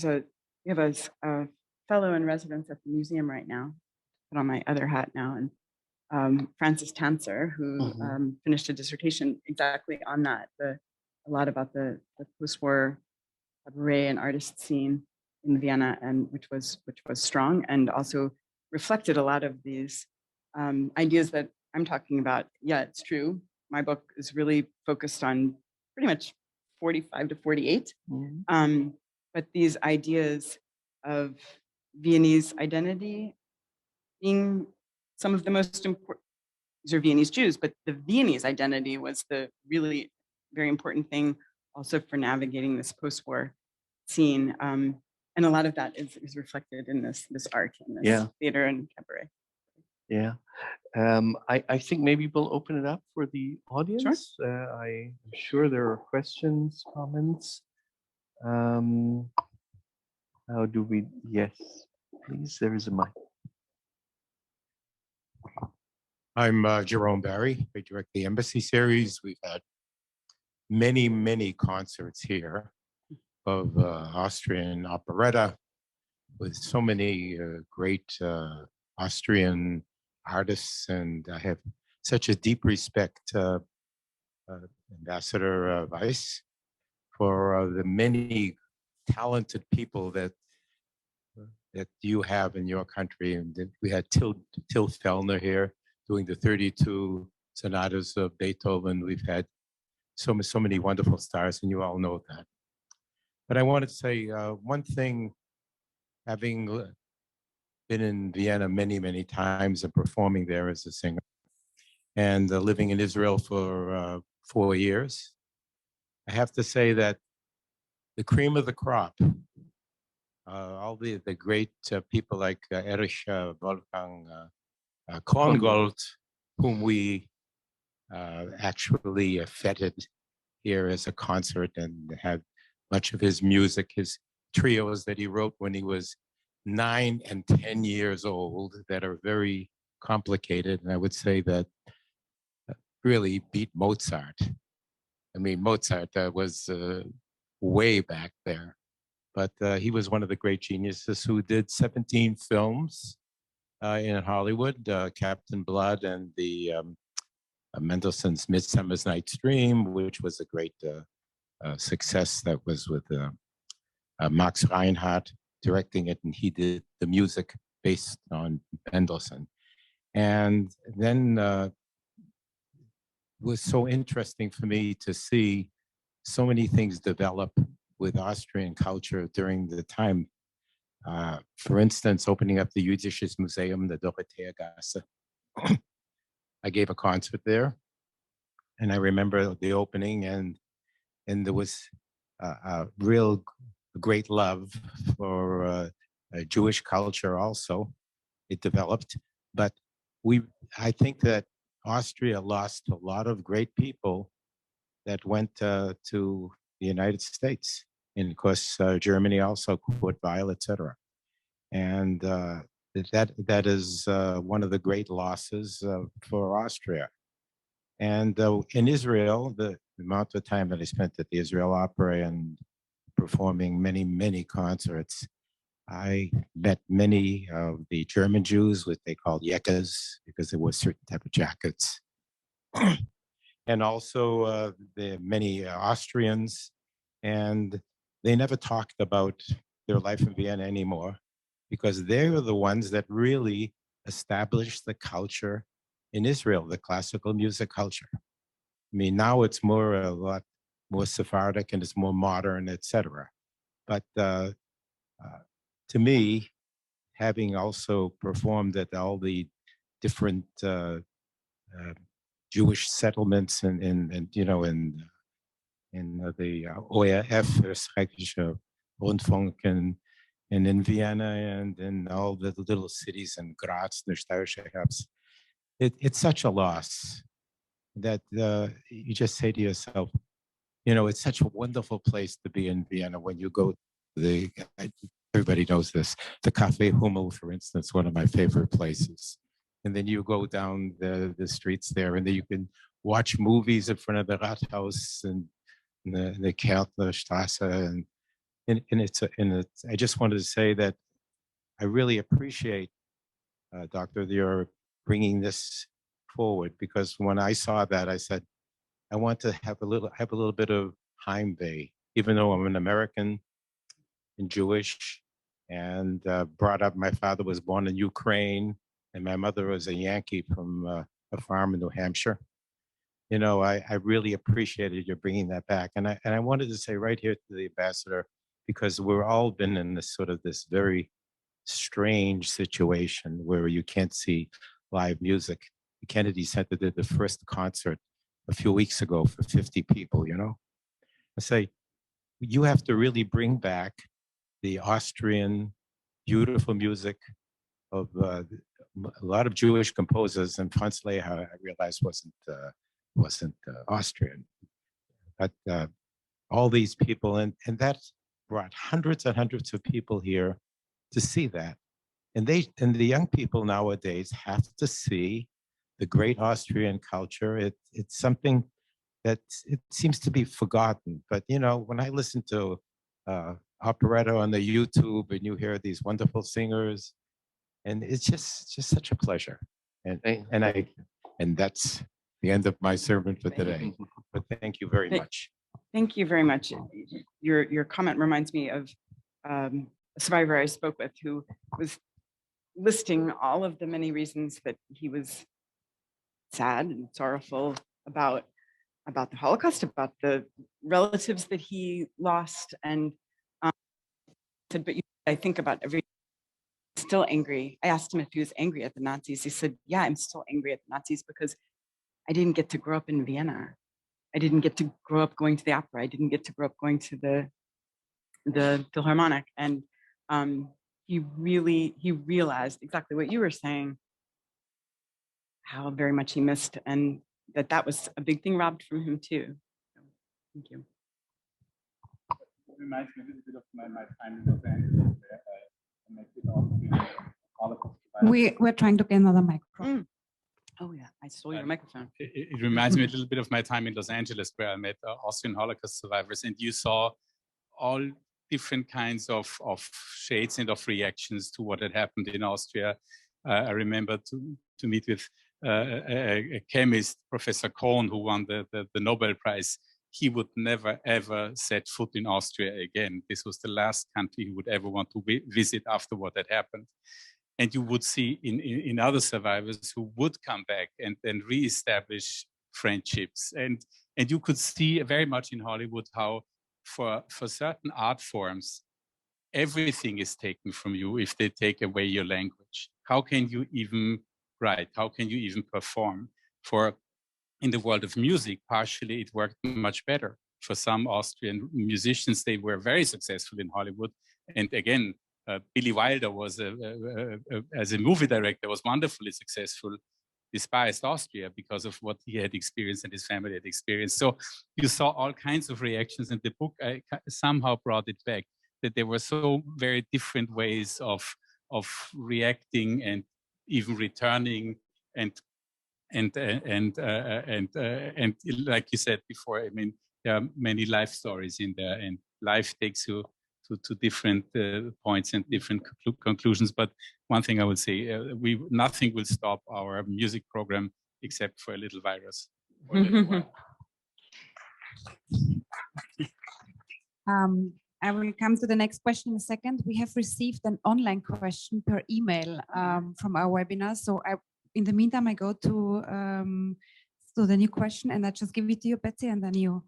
have a fellow in residence at the museum right now. Put on my other hat now, and Francis Tanzer, who finished a dissertation exactly on that. A lot about the post-war cabaret and artist scene in Vienna, and which was strong, and also reflected a lot of these ideas that I'm talking about. Yeah, it's true. My book is really focused on pretty much 45 to 48, but these ideas of Viennese identity being some of the most important. These are Viennese Jews, but the Viennese identity was the really very important thing also for navigating this post-war scene. And a lot of that is reflected in this art and this theater and cabaret. Yeah. I think maybe we'll open it up for the audience. Sure. I'm sure there are questions, comments. How do we, yes, please, there is a mic. I'm Jerome Barry. I direct the Embassy series. We've had many, many concerts here of Austrian operetta with so many great Austrian artists, and I have such a deep respect, Ambassador Weiss, for the many talented people that you have in your country. And we had Till Fellner here doing the 32 sonatas of Beethoven. We've had so many wonderful stars, and you all know that. But I wanted to say one thing, having been in Vienna many, many times and performing there as a singer, and living in Israel for 4 years. I have to say that the cream of the crop, all the great people like Erich Wolfgang Korngold, whom we actually feted here as a concert and had much of his music, his trios that he wrote when he was 9 and 10 years old that are very complicated. And I would say that really beat Mozart. I mean, Mozart was way back there, but he was one of the great geniuses who did 17 films in Hollywood, Captain Blood and the Mendelssohn's Midsummer's Night's Dream, which was a great success. That was with Max Reinhardt directing it, and he did the music based on Mendelssohn. And then it was so interesting for me to see so many things develop with Austrian culture during the time. For instance, opening up the Jüdisches Museum, the Dorotheagasse. I gave a concert there, and I remember the opening, and there was a real great love for Jewish culture also. It developed, but I think that Austria lost a lot of great people that went to the United States, and of course Germany also, Kurt Weill, etc. And that is one of the great losses for Austria. And in Israel, the amount of time that I spent at the Israel Opera and performing many, many concerts, I met many of the German Jews, what they called yekas, because there were certain type of jackets. And also the many Austrians, and they never talked about their life in Vienna anymore, because they were the ones that really established the culture in Israel, the classical music culture. I mean, now it's a lot more Sephardic and it's more modern, etc. But to me, having also performed at all the different Jewish settlements and you know in the ORF, Österreichische Rundfunk, and in Vienna and in all the little cities in Graz, the Steirische Herbst, it's such a loss that you just say to yourself, you know, it's such a wonderful place to be in Vienna when you go to everybody knows this, the Café Hummel, for instance, one of my favorite places. And then you go down the streets there, and then you can watch movies in front of the Rathaus and the Kärtner Straße. And I just wanted to say that I really appreciate, Doctor, your bringing this forward, because when I saw that, I said, I want to have a little bit of Heimweh, even though I'm an American and Jewish, and brought up. My father was born in Ukraine, and my mother was a Yankee from a farm in New Hampshire. You know, I really appreciated your bringing that back, and I wanted to say right here to the ambassador, because we're all been in this sort of this very strange situation where you can't see live music. The Kennedy Center did the first concert a few weeks ago for 50 people, you know. I say, you have to really bring back the Austrian beautiful music of a lot of Jewish composers, and Franz Lehár, I realized wasn't Austrian, but all these people, and that brought hundreds and hundreds of people here to see that. And the young people nowadays have to see the great Austrian culture. It's something that it seems to be forgotten. But you know, when I listen to operetta on the YouTube, and you hear these wonderful singers, and it's just such a pleasure. And that's the end of my sermon for today. But thank you very much. Thank you very much. Your comment reminds me of a survivor I spoke with who was listing all of the many reasons that he was sad and sorrowful about the Holocaust, about the relatives that he lost, and said, but I think about every still angry. I asked him if he was angry at the Nazis. He said, yeah, I'm still angry at the Nazis because I didn't get to grow up in Vienna. I didn't get to grow up going to the opera. I didn't get to grow up going to the Philharmonic. And he realized exactly what you were saying, how very much he missed, and that was a big thing robbed from him too. So, thank you. It reminds me a little bit of my time in Los Angeles, where I met with Austrian Holocaust survivors. We're trying to get another microphone. Oh yeah, I stole your microphone. It reminds me a little bit of my time in Los Angeles, where I met Austrian Holocaust survivors, and you saw all different kinds of shades and of reactions to what had happened in Austria. I remember to meet with a chemist, Professor Kohn, who won the Nobel Prize. He would never, ever set foot in Austria again. This was the last country he would ever want to visit after what had happened. And you would see in other survivors who would come back and then reestablish friendships. And you could see very much in Hollywood how for certain art forms, everything is taken from you if they take away your language. How can you even write? How can you even perform? In the world of music, partially it worked much better. For some Austrian musicians, they were very successful in Hollywood. And again, Billy Wilder was, as a movie director, was wonderfully successful, despised Austria because of what he had experienced and his family had experienced. So you saw all kinds of reactions in the book. I somehow brought it back, that there were so very different ways of reacting and even returning and like you said before, I mean, there are many life stories in there, and life takes you to different points and different conclusions. But one thing I would say, nothing will stop our music program except for a little virus. For a little while. I will come to the next question in a second. We have received an online question per email from our webinar. So in the meantime, I go to the new question, and I just give it to you, Betsy, and then you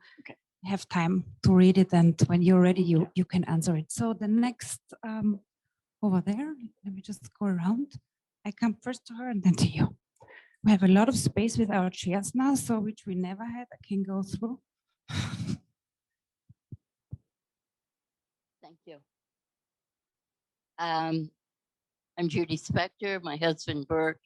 have time to read it. And when you're ready, you can answer it. So the next over there, let me just go around. I come first to her and then to you. We have a lot of space with our chairs now, so which we never had. I can go through. Thank you. I'm Judy Spector, my husband Bert.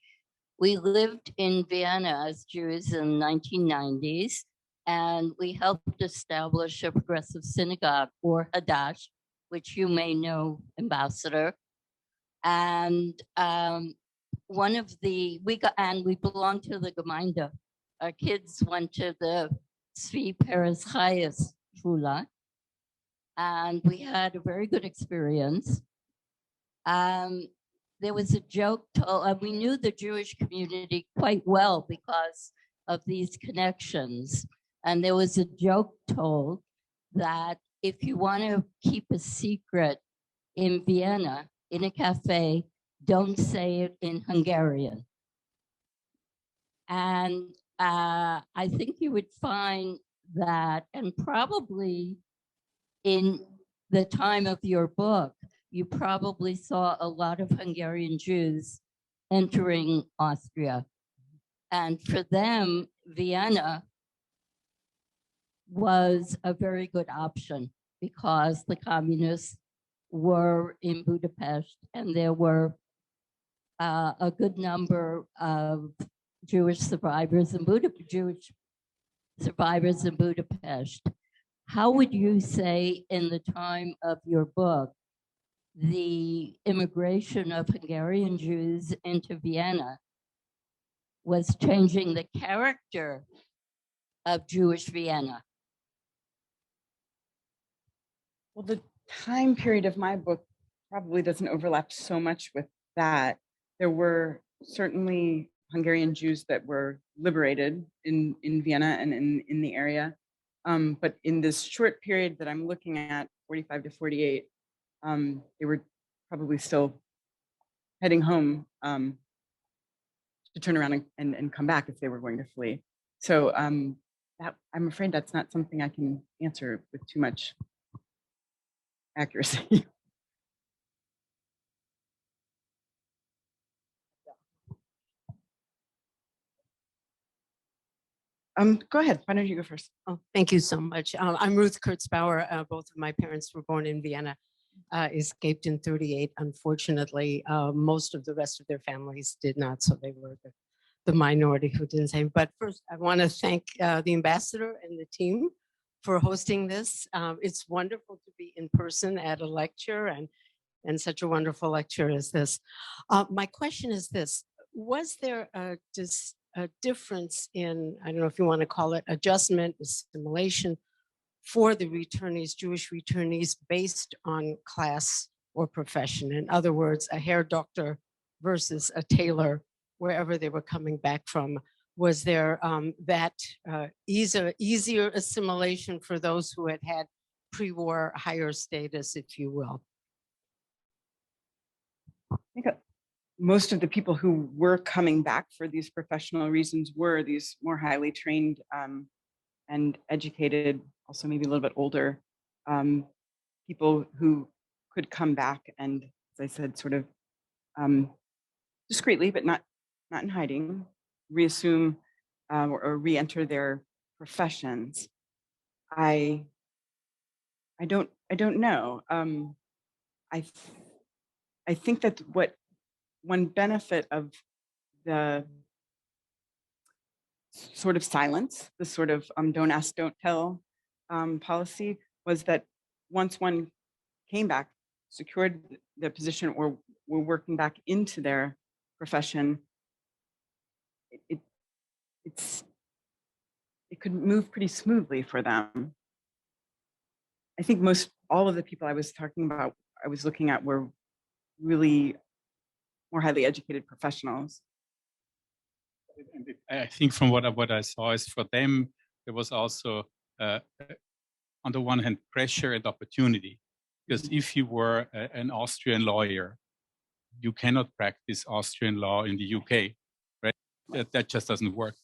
We lived in Vienna as Jews in the 1990s, and we helped establish a progressive synagogue, or Hadash, which you may know, Ambassador. And we belonged to the Gemeinde. Our kids went to the Zvi Peres Chayes Schule, and we had a very good experience. There was a joke told, we knew the Jewish community quite well because of these connections. And there was a joke told that if you want to keep a secret in Vienna, in a cafe, don't say it in Hungarian. And I think you would find that, and probably in the time of your book, you probably saw a lot of Hungarian Jews entering Austria. And for them, Vienna was a very good option because the communists were in Budapest, and there were a good number of Jewish survivors in Budapest. How would you say, in the time of your book, the immigration of Hungarian Jews into Vienna was changing the character of Jewish Vienna? Well, the time period of my book probably doesn't overlap so much with that. There were certainly Hungarian Jews that were liberated in Vienna and in the area. But in this short period that I'm looking at, 45 to 48, they were probably still heading home to turn around and come back if they were going to flee. So I'm afraid that's not something I can answer with too much accuracy. Go ahead. Why don't you go first? Oh, thank you so much. I'm Ruth Kurtzbauer. Both of my parents were born in Vienna, escaped in 38. Unfortunately, most of the rest of their families did not, so they were the minority who didn't say. But first, I want to thank the ambassador and the team for hosting this. It's wonderful to be in person at a lecture and such a wonderful lecture as this. My question is this: was there a difference in, I don't know if you want to call it adjustment, assimilation for the returnees, Jewish returnees, based on class or profession? In other words, a hair doctor versus a tailor, wherever they were coming back from. Was there that easier assimilation for those who had had pre-war higher status, if you will? I think most of the people who were coming back for these professional reasons were these more highly trained and educated, also maybe a little bit older people who could come back and, as I said, sort of discreetly, but not in hiding, reassume or re-enter their professions. I don't know. I think that what one benefit of the sort of silence, the sort of don't ask, don't tell policy, was that once one came back, secured the position, or were working back into their profession, it could move pretty smoothly for them. I think all of the people I was looking at were really more highly educated professionals. I think from what I saw is for them, there was also, on the one hand, pressure and opportunity. Because if you were an Austrian lawyer, you cannot practice Austrian law in the UK, right? That just doesn't work.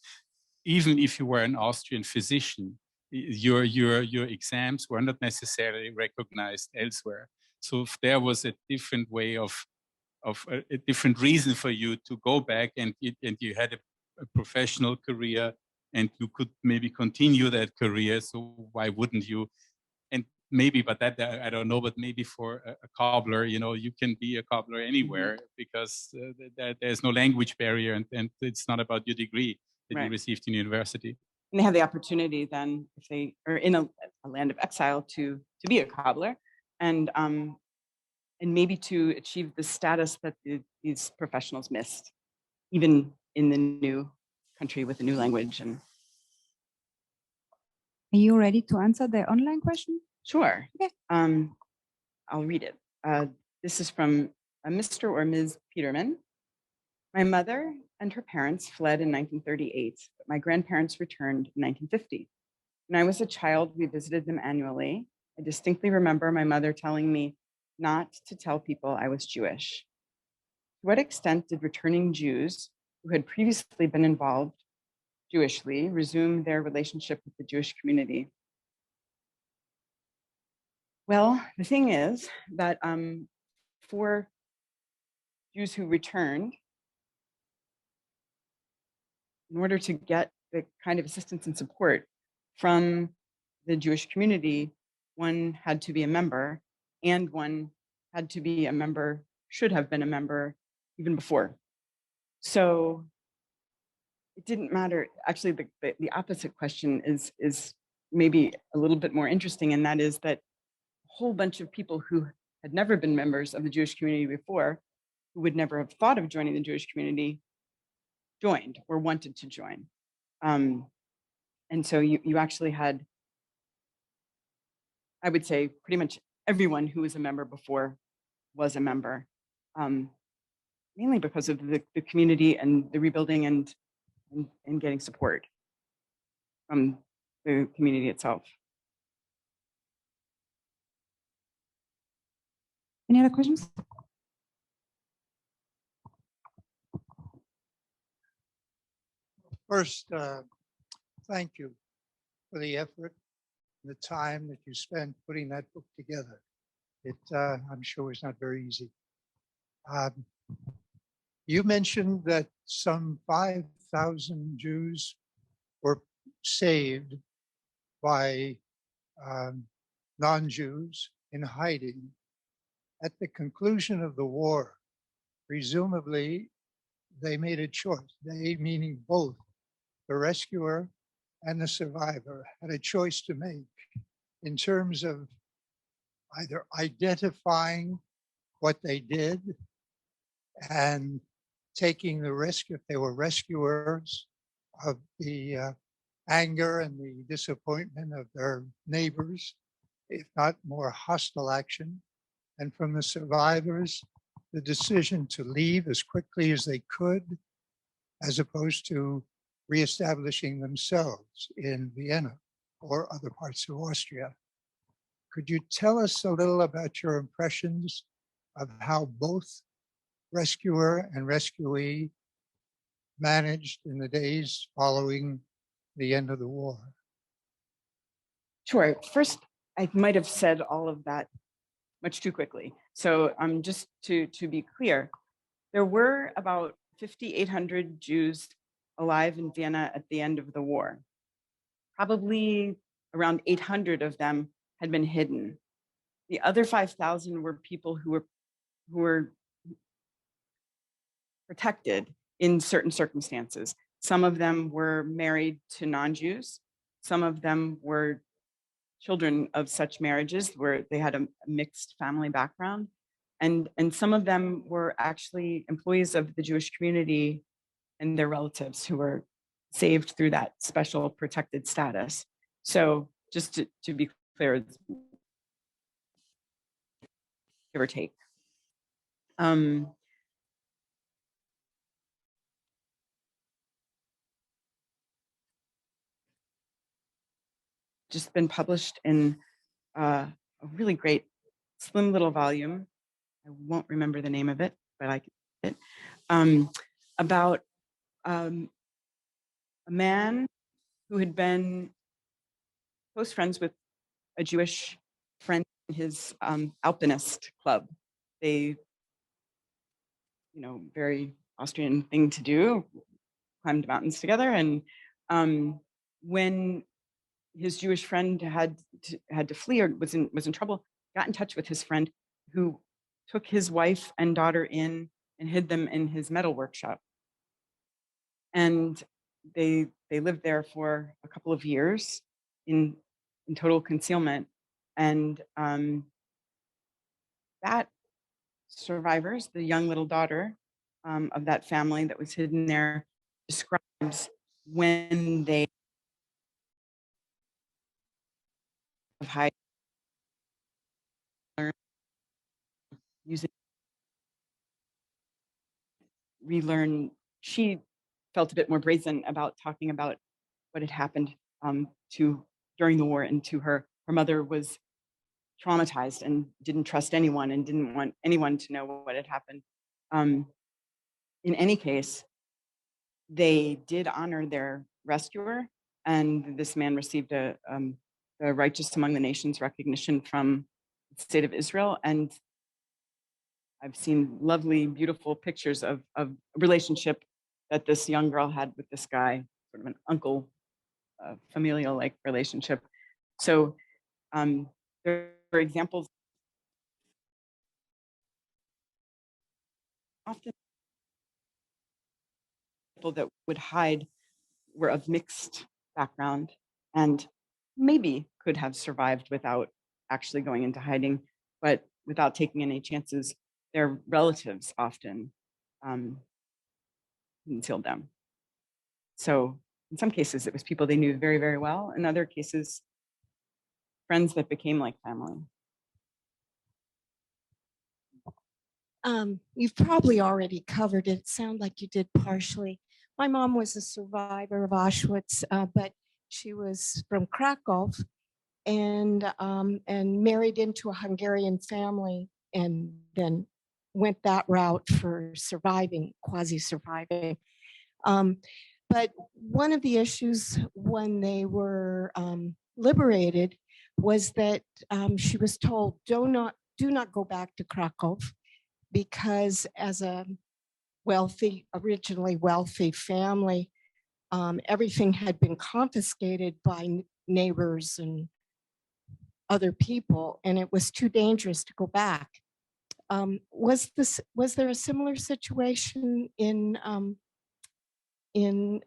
Even if you were an Austrian physician, your exams were not necessarily recognized elsewhere. So if there was a different way of a different reason for you to go back, and you had a professional career, and you could maybe continue that career, so why wouldn't you? And maybe, but that I don't know, but maybe for a cobbler, you can be a cobbler anywhere, because there's no language barrier, and it's not about your degree that you received in university. And they have the opportunity then, if they are in a land of exile, to be a cobbler, and maybe to achieve the status that these professionals missed, even in the new country with a new language. And are you ready to answer the online question? Sure. Okay. I'll read it. This is from Mr. or Ms. Peterman. My mother and her parents fled in 1938, but my grandparents returned in 1950. When I was a child, we visited them annually. I distinctly remember my mother telling me not to tell people I was Jewish. To what extent did returning Jews who had previously been involved Jewishly resume their relationship with the Jewish community? Well, the thing is that for Jews who returned, in order to get the kind of assistance and support from the Jewish community, one had to be a member, and one had to be a member, should have been a member even before. So it didn't matter. Actually, the opposite question is maybe a little bit more interesting, and that is that a whole bunch of people who had never been members of the Jewish community before, who would never have thought of joining the Jewish community, joined or wanted to join. And so you actually had, I would say, pretty much everyone who was a member before was a member, mainly because of the community and the rebuilding and getting support from the community itself. Any other questions? First, thank you for the effort and the time that you spent putting that book together. It, I'm sure, is not very easy. You mentioned that some 5,000 Jews were saved by non-Jews in hiding. At the conclusion of the war, presumably they made a choice. They, meaning both the rescuer and the survivor, had a choice to make in terms of either identifying what they did and taking the risk, if they were rescuers, of the anger and the disappointment of their neighbors, if not more hostile action. And from the survivors, the decision to leave as quickly as they could, as opposed to reestablishing themselves in Vienna or other parts of Austria. Could you tell us a little about your impressions of how both rescuer and rescuee managed in the days following the end of the war? Sure. First, I might have said all of that much too quickly. So just to be clear, there were about 5,800 Jews alive in Vienna at the end of the war. Probably around 800 of them had been hidden. The other 5,000 were people who were protected in certain circumstances. Some of them were married to non-Jews. Some of them were children of such marriages where they had a mixed family background. And some of them were actually employees of the Jewish community and their relatives who were saved through that special protected status. So just to be clear, give or take. Just been published in a really great slim little volume. I won't remember the name of it, but I can it, about a man who had been close friends with a Jewish friend in his alpinist club. They, very Austrian thing to do, climbed mountains together. And when his Jewish friend had to flee or was in trouble, got in touch with his friend who took his wife and daughter in and hid them in his metal workshop. And they lived there for a couple of years in total concealment. And that survivors, the young little daughter of that family that was hidden there, describes when they hide using relearn. She felt a bit more brazen about talking about what had happened during the war, and to her mother was traumatized and didn't trust anyone and didn't want anyone to know what had happened. In any case, they did honor their rescuer, and this man received a Righteous Among the Nations recognition from the state of Israel. And I've seen lovely, beautiful pictures of a relationship that this young girl had with this guy, sort of an uncle, familial-like relationship. So there are examples often people that would hide were of mixed background and maybe could have survived without actually going into hiding, but without taking any chances, their relatives often concealed them. So in some cases, it was people they knew very, very well. In other cases, friends that became like family. You've probably already covered it. It sounded like you did partially. My mom was a survivor of Auschwitz, but she was from Krakow and married into a Hungarian family, and then went that route for surviving, quasi-surviving. But one of the issues when they were liberated was that she was told, do not go back to Krakow, because as a originally wealthy family, everything had been confiscated by neighbors and other people, and it was too dangerous to go back. Was there a similar situation in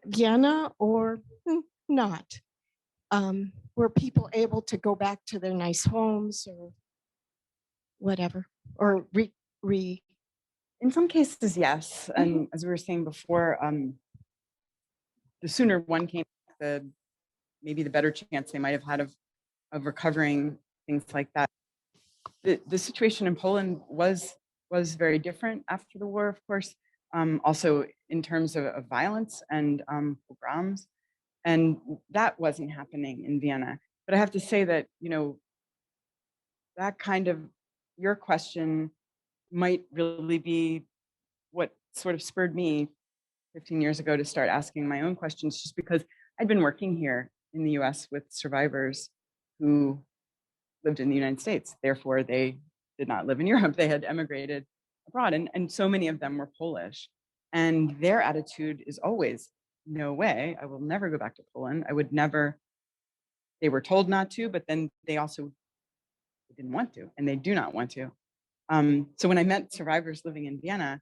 Vienna or not? Were people able to go back to their nice homes or whatever, or In some cases, yes. And as we were saying before, the sooner one came back, maybe the better chance they might have had of recovering, things like that. The situation in Poland was very different after the war, of course, also in terms of violence and pogroms. And that wasn't happening in Vienna. But I have to say that, that kind of, your question might really be what sort of spurred me 15 years ago to start asking my own questions, just because I'd been working here in the US with survivors who lived in the United States. Therefore, they did not live in Europe. They had emigrated abroad. And so many of them were Polish. And their attitude is always, no way, I will never go back to Poland. I would never, they were told not to, but then they also didn't want to, and they do not want to. So when I met survivors living in Vienna,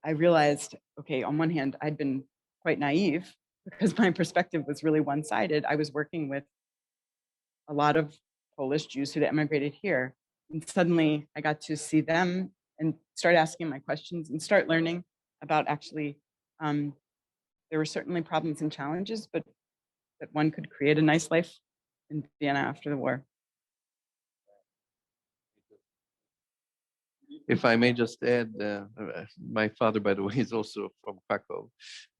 I realized, okay, on one hand, I'd been quite naive because my perspective was really one-sided. I was working with a lot of Polish Jews who had emigrated here. And suddenly I got to see them and start asking my questions and start learning about actually, there were certainly problems and challenges, but that one could create a nice life in Vienna after the war. If I may just add, my father, by the way, is also from Krakow,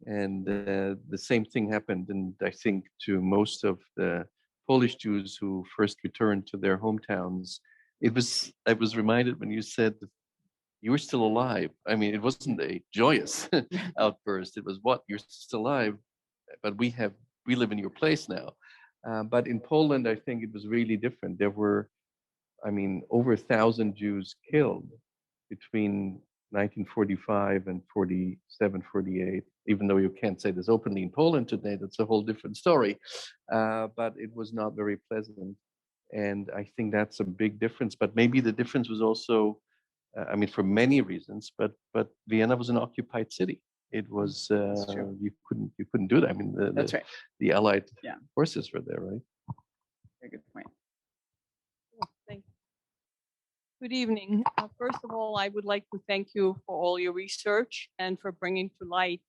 and the same thing happened, and I think to most of the Polish Jews who first returned to their hometowns. I was reminded when you said you were still alive. I mean, it wasn't a joyous outburst. It was, what, you're still alive, but we live in your place now. But in Poland, I think it was really different. There were, over 1,000 Jews killed between 1945 and 47, 48, even though you can't say this openly in Poland today, that's a whole different story. But it was not very pleasant. And I think that's a big difference. But maybe the difference was also, for many reasons, but Vienna was an occupied city. It was, you couldn't do that. That's right. The Allied forces were there, right? Very good point. Thank you. Good evening. First of all, I would like to thank you for all your research and for bringing to light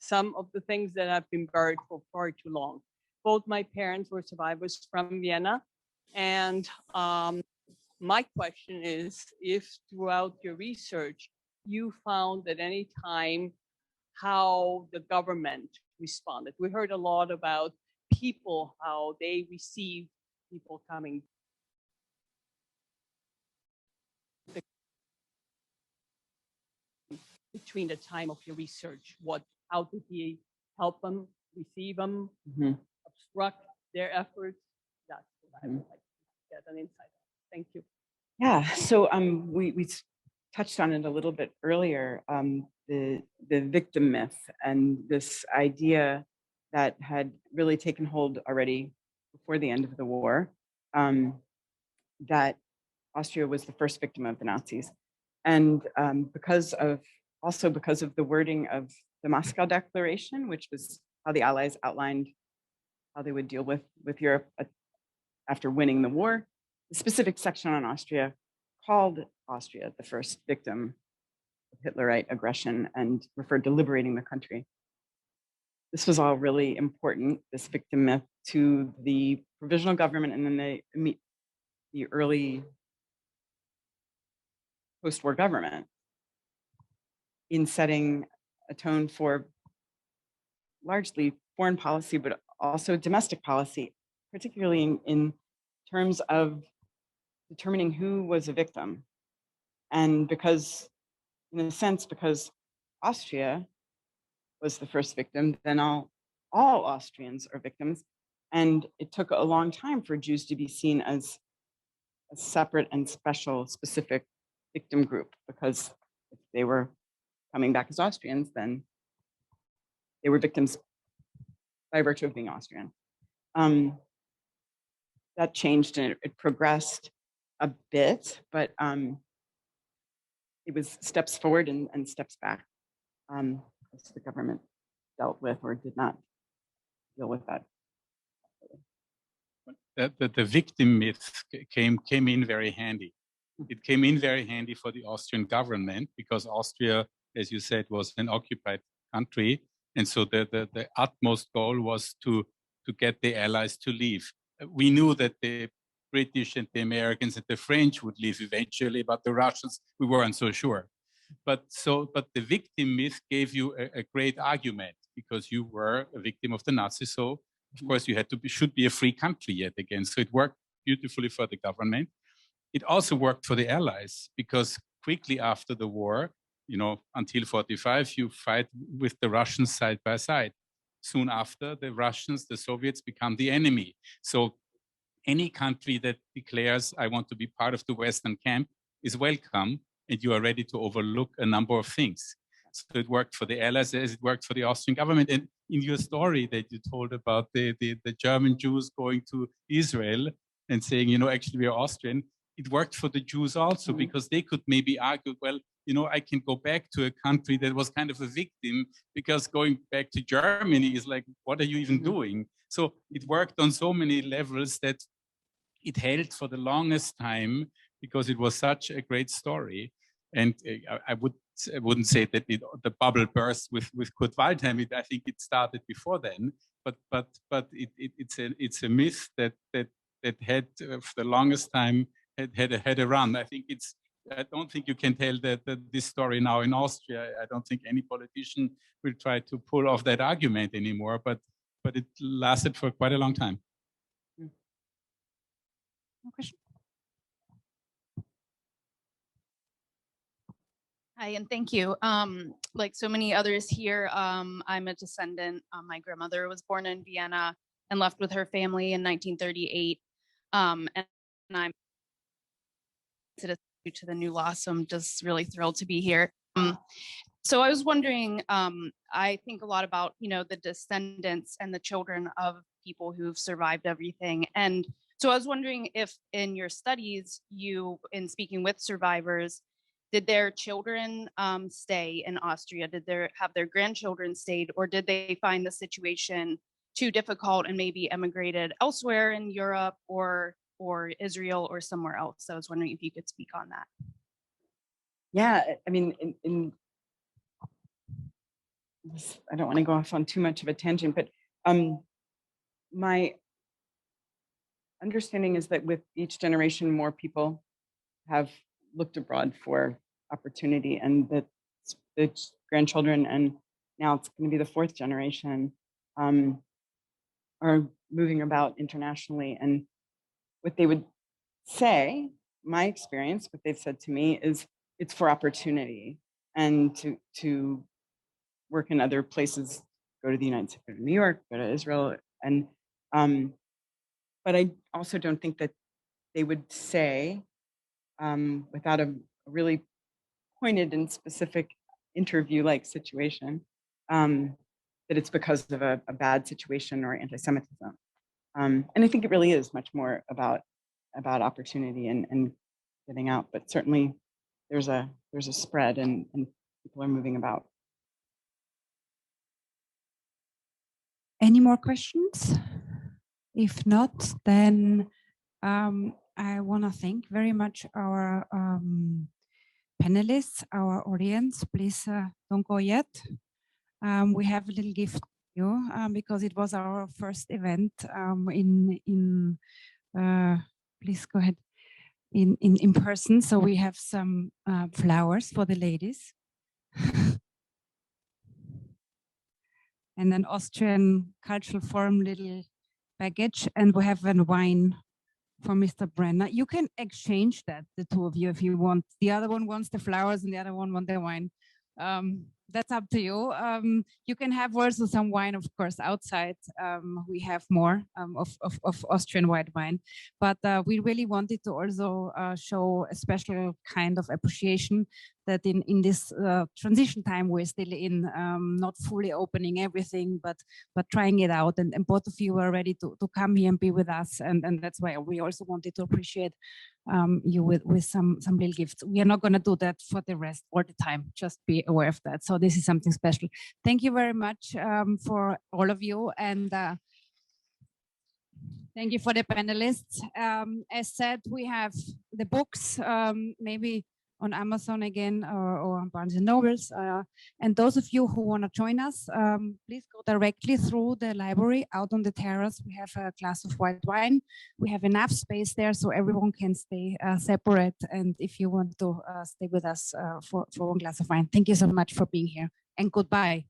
some of the things that have been buried for far too long. Both my parents were survivors from Vienna. And my question is, if throughout your research, you found at any time how the government responded. We heard a lot about people, how they received people coming. Between the time of your research, how did he help them, receive them, obstruct their efforts? That's what I would like to get an insight on. Thank you. Yeah, so we touched on it a little bit earlier, the victim myth and this idea that had really taken hold already before the end of the war, that Austria was the first victim of the Nazis. And because of the wording of the Moscow Declaration, which was how the Allies outlined how they would deal with Europe after winning the war, the specific section on Austria called Austria the first victim of Hitlerite aggression and referred to liberating the country. This was all really important, this victim myth, to the provisional government and then the early post-war government in setting a tone for largely foreign policy, but also domestic policy, particularly in terms of determining who was a victim. And because, in a sense, because Austria was the first victim, then all Austrians are victims. And it took a long time for Jews to be seen as a separate and special, specific victim group, because if they were coming back as Austrians, then they were victims by virtue of being Austrian. That changed and it progressed a bit, but it was steps forward and steps back as the government dealt with or did not deal with that. The victim myth came in very handy. It came in very handy for the Austrian government because Austria, as you said, was an occupied country. And so the utmost goal was to get the Allies to leave. We knew that the British and the Americans and the French would leave eventually, but the Russians, we weren't so sure. But the victim myth gave you a great argument because you were a victim of the Nazis. So of course you should be a free country yet again. So it worked beautifully for the government. It also worked for the Allies because quickly after the war, you know, until 45, you fight with the Russians side by side. Soon after, the Russians, the Soviets become the enemy. So any country that declares, I want to be part of the Western camp is welcome, and you are ready to overlook a number of things. So it worked for the Allies as it worked for the Austrian government. And in your story that you told about the German Jews going to Israel and saying, you know, actually we are Austrian, it worked for the Jews also because they could maybe argue, well, you know, I can go back to a country that was kind of a victim because going back to Germany is like, what are you even doing? So it worked on so many levels that it held for the longest time because it was such a great story. And I wouldn't say that the bubble burst with Kurt Waldheim. I think it started before then, but it's a myth that had for the longest time had a run. I don't think you can tell this story now in Austria. I don't think any politician will try to pull off that argument anymore, but it lasted for quite a long time. No question? Hi, and thank you. Like so many others here, I'm a descendant. My grandmother was born in Vienna and left with her family in 1938. And I'm citizen due to the new law, so I'm just really thrilled to be here. So I was wondering, I think a lot about, you know, the descendants and the children of people who've survived everything. And so I was wondering if in your studies, in speaking with survivors, did their children stay in Austria? Did have their grandchildren stayed, or did they find the situation too difficult and maybe emigrated elsewhere in Europe or Israel or somewhere else? So I was wondering if you could speak on that. Yeah, I mean, I don't want to go off on too much of a tangent, but my understanding is that with each generation, more people have looked abroad for opportunity, and that the grandchildren, and now it's going to be the fourth generation, are moving about internationally. And what they would say, my experience, what they've said to me is it's for opportunity and to work in other places, go to the United States, go to New York, go to Israel. And but I also don't think that they would say without a really pointed and specific interview-like situation that it's because of a bad situation or anti-Semitism. And I think it really is much more about opportunity and getting out. But certainly there's a spread and people are moving about. Any more questions? If not, then I want to thank very much our panelists, our audience. Please don't go yet. We have a little gift for you because it was our first event please go ahead, in person. So we have some flowers for the ladies. And an Austrian Cultural Forum little package, and we have a wine for Mr. Brenner. You can exchange that, the two of you, if you want. The other one wants the flowers and the other one wants the wine. That's up to you. You can have also some wine, of course, outside. We have more of Austrian white wine, but we really wanted to also show a special kind of appreciation that in this transition time we're still in, not fully opening everything, but trying it out. And both of you are ready to come here and be with us. And that's why we also wanted to appreciate you with some little gifts. We are not going to do that for the rest all the time. Just be aware of that. So this is something special. Thank you very much for all of you, and thank you for the panelists. As said, we have the books, maybe on Amazon again or on Barnes and Nobles. And those of you who want to join us, please go directly through the library out on the terrace. We have a glass of white wine. We have enough space there so everyone can stay separate. And if you want to stay with us for one glass of wine, thank you so much for being here, and goodbye.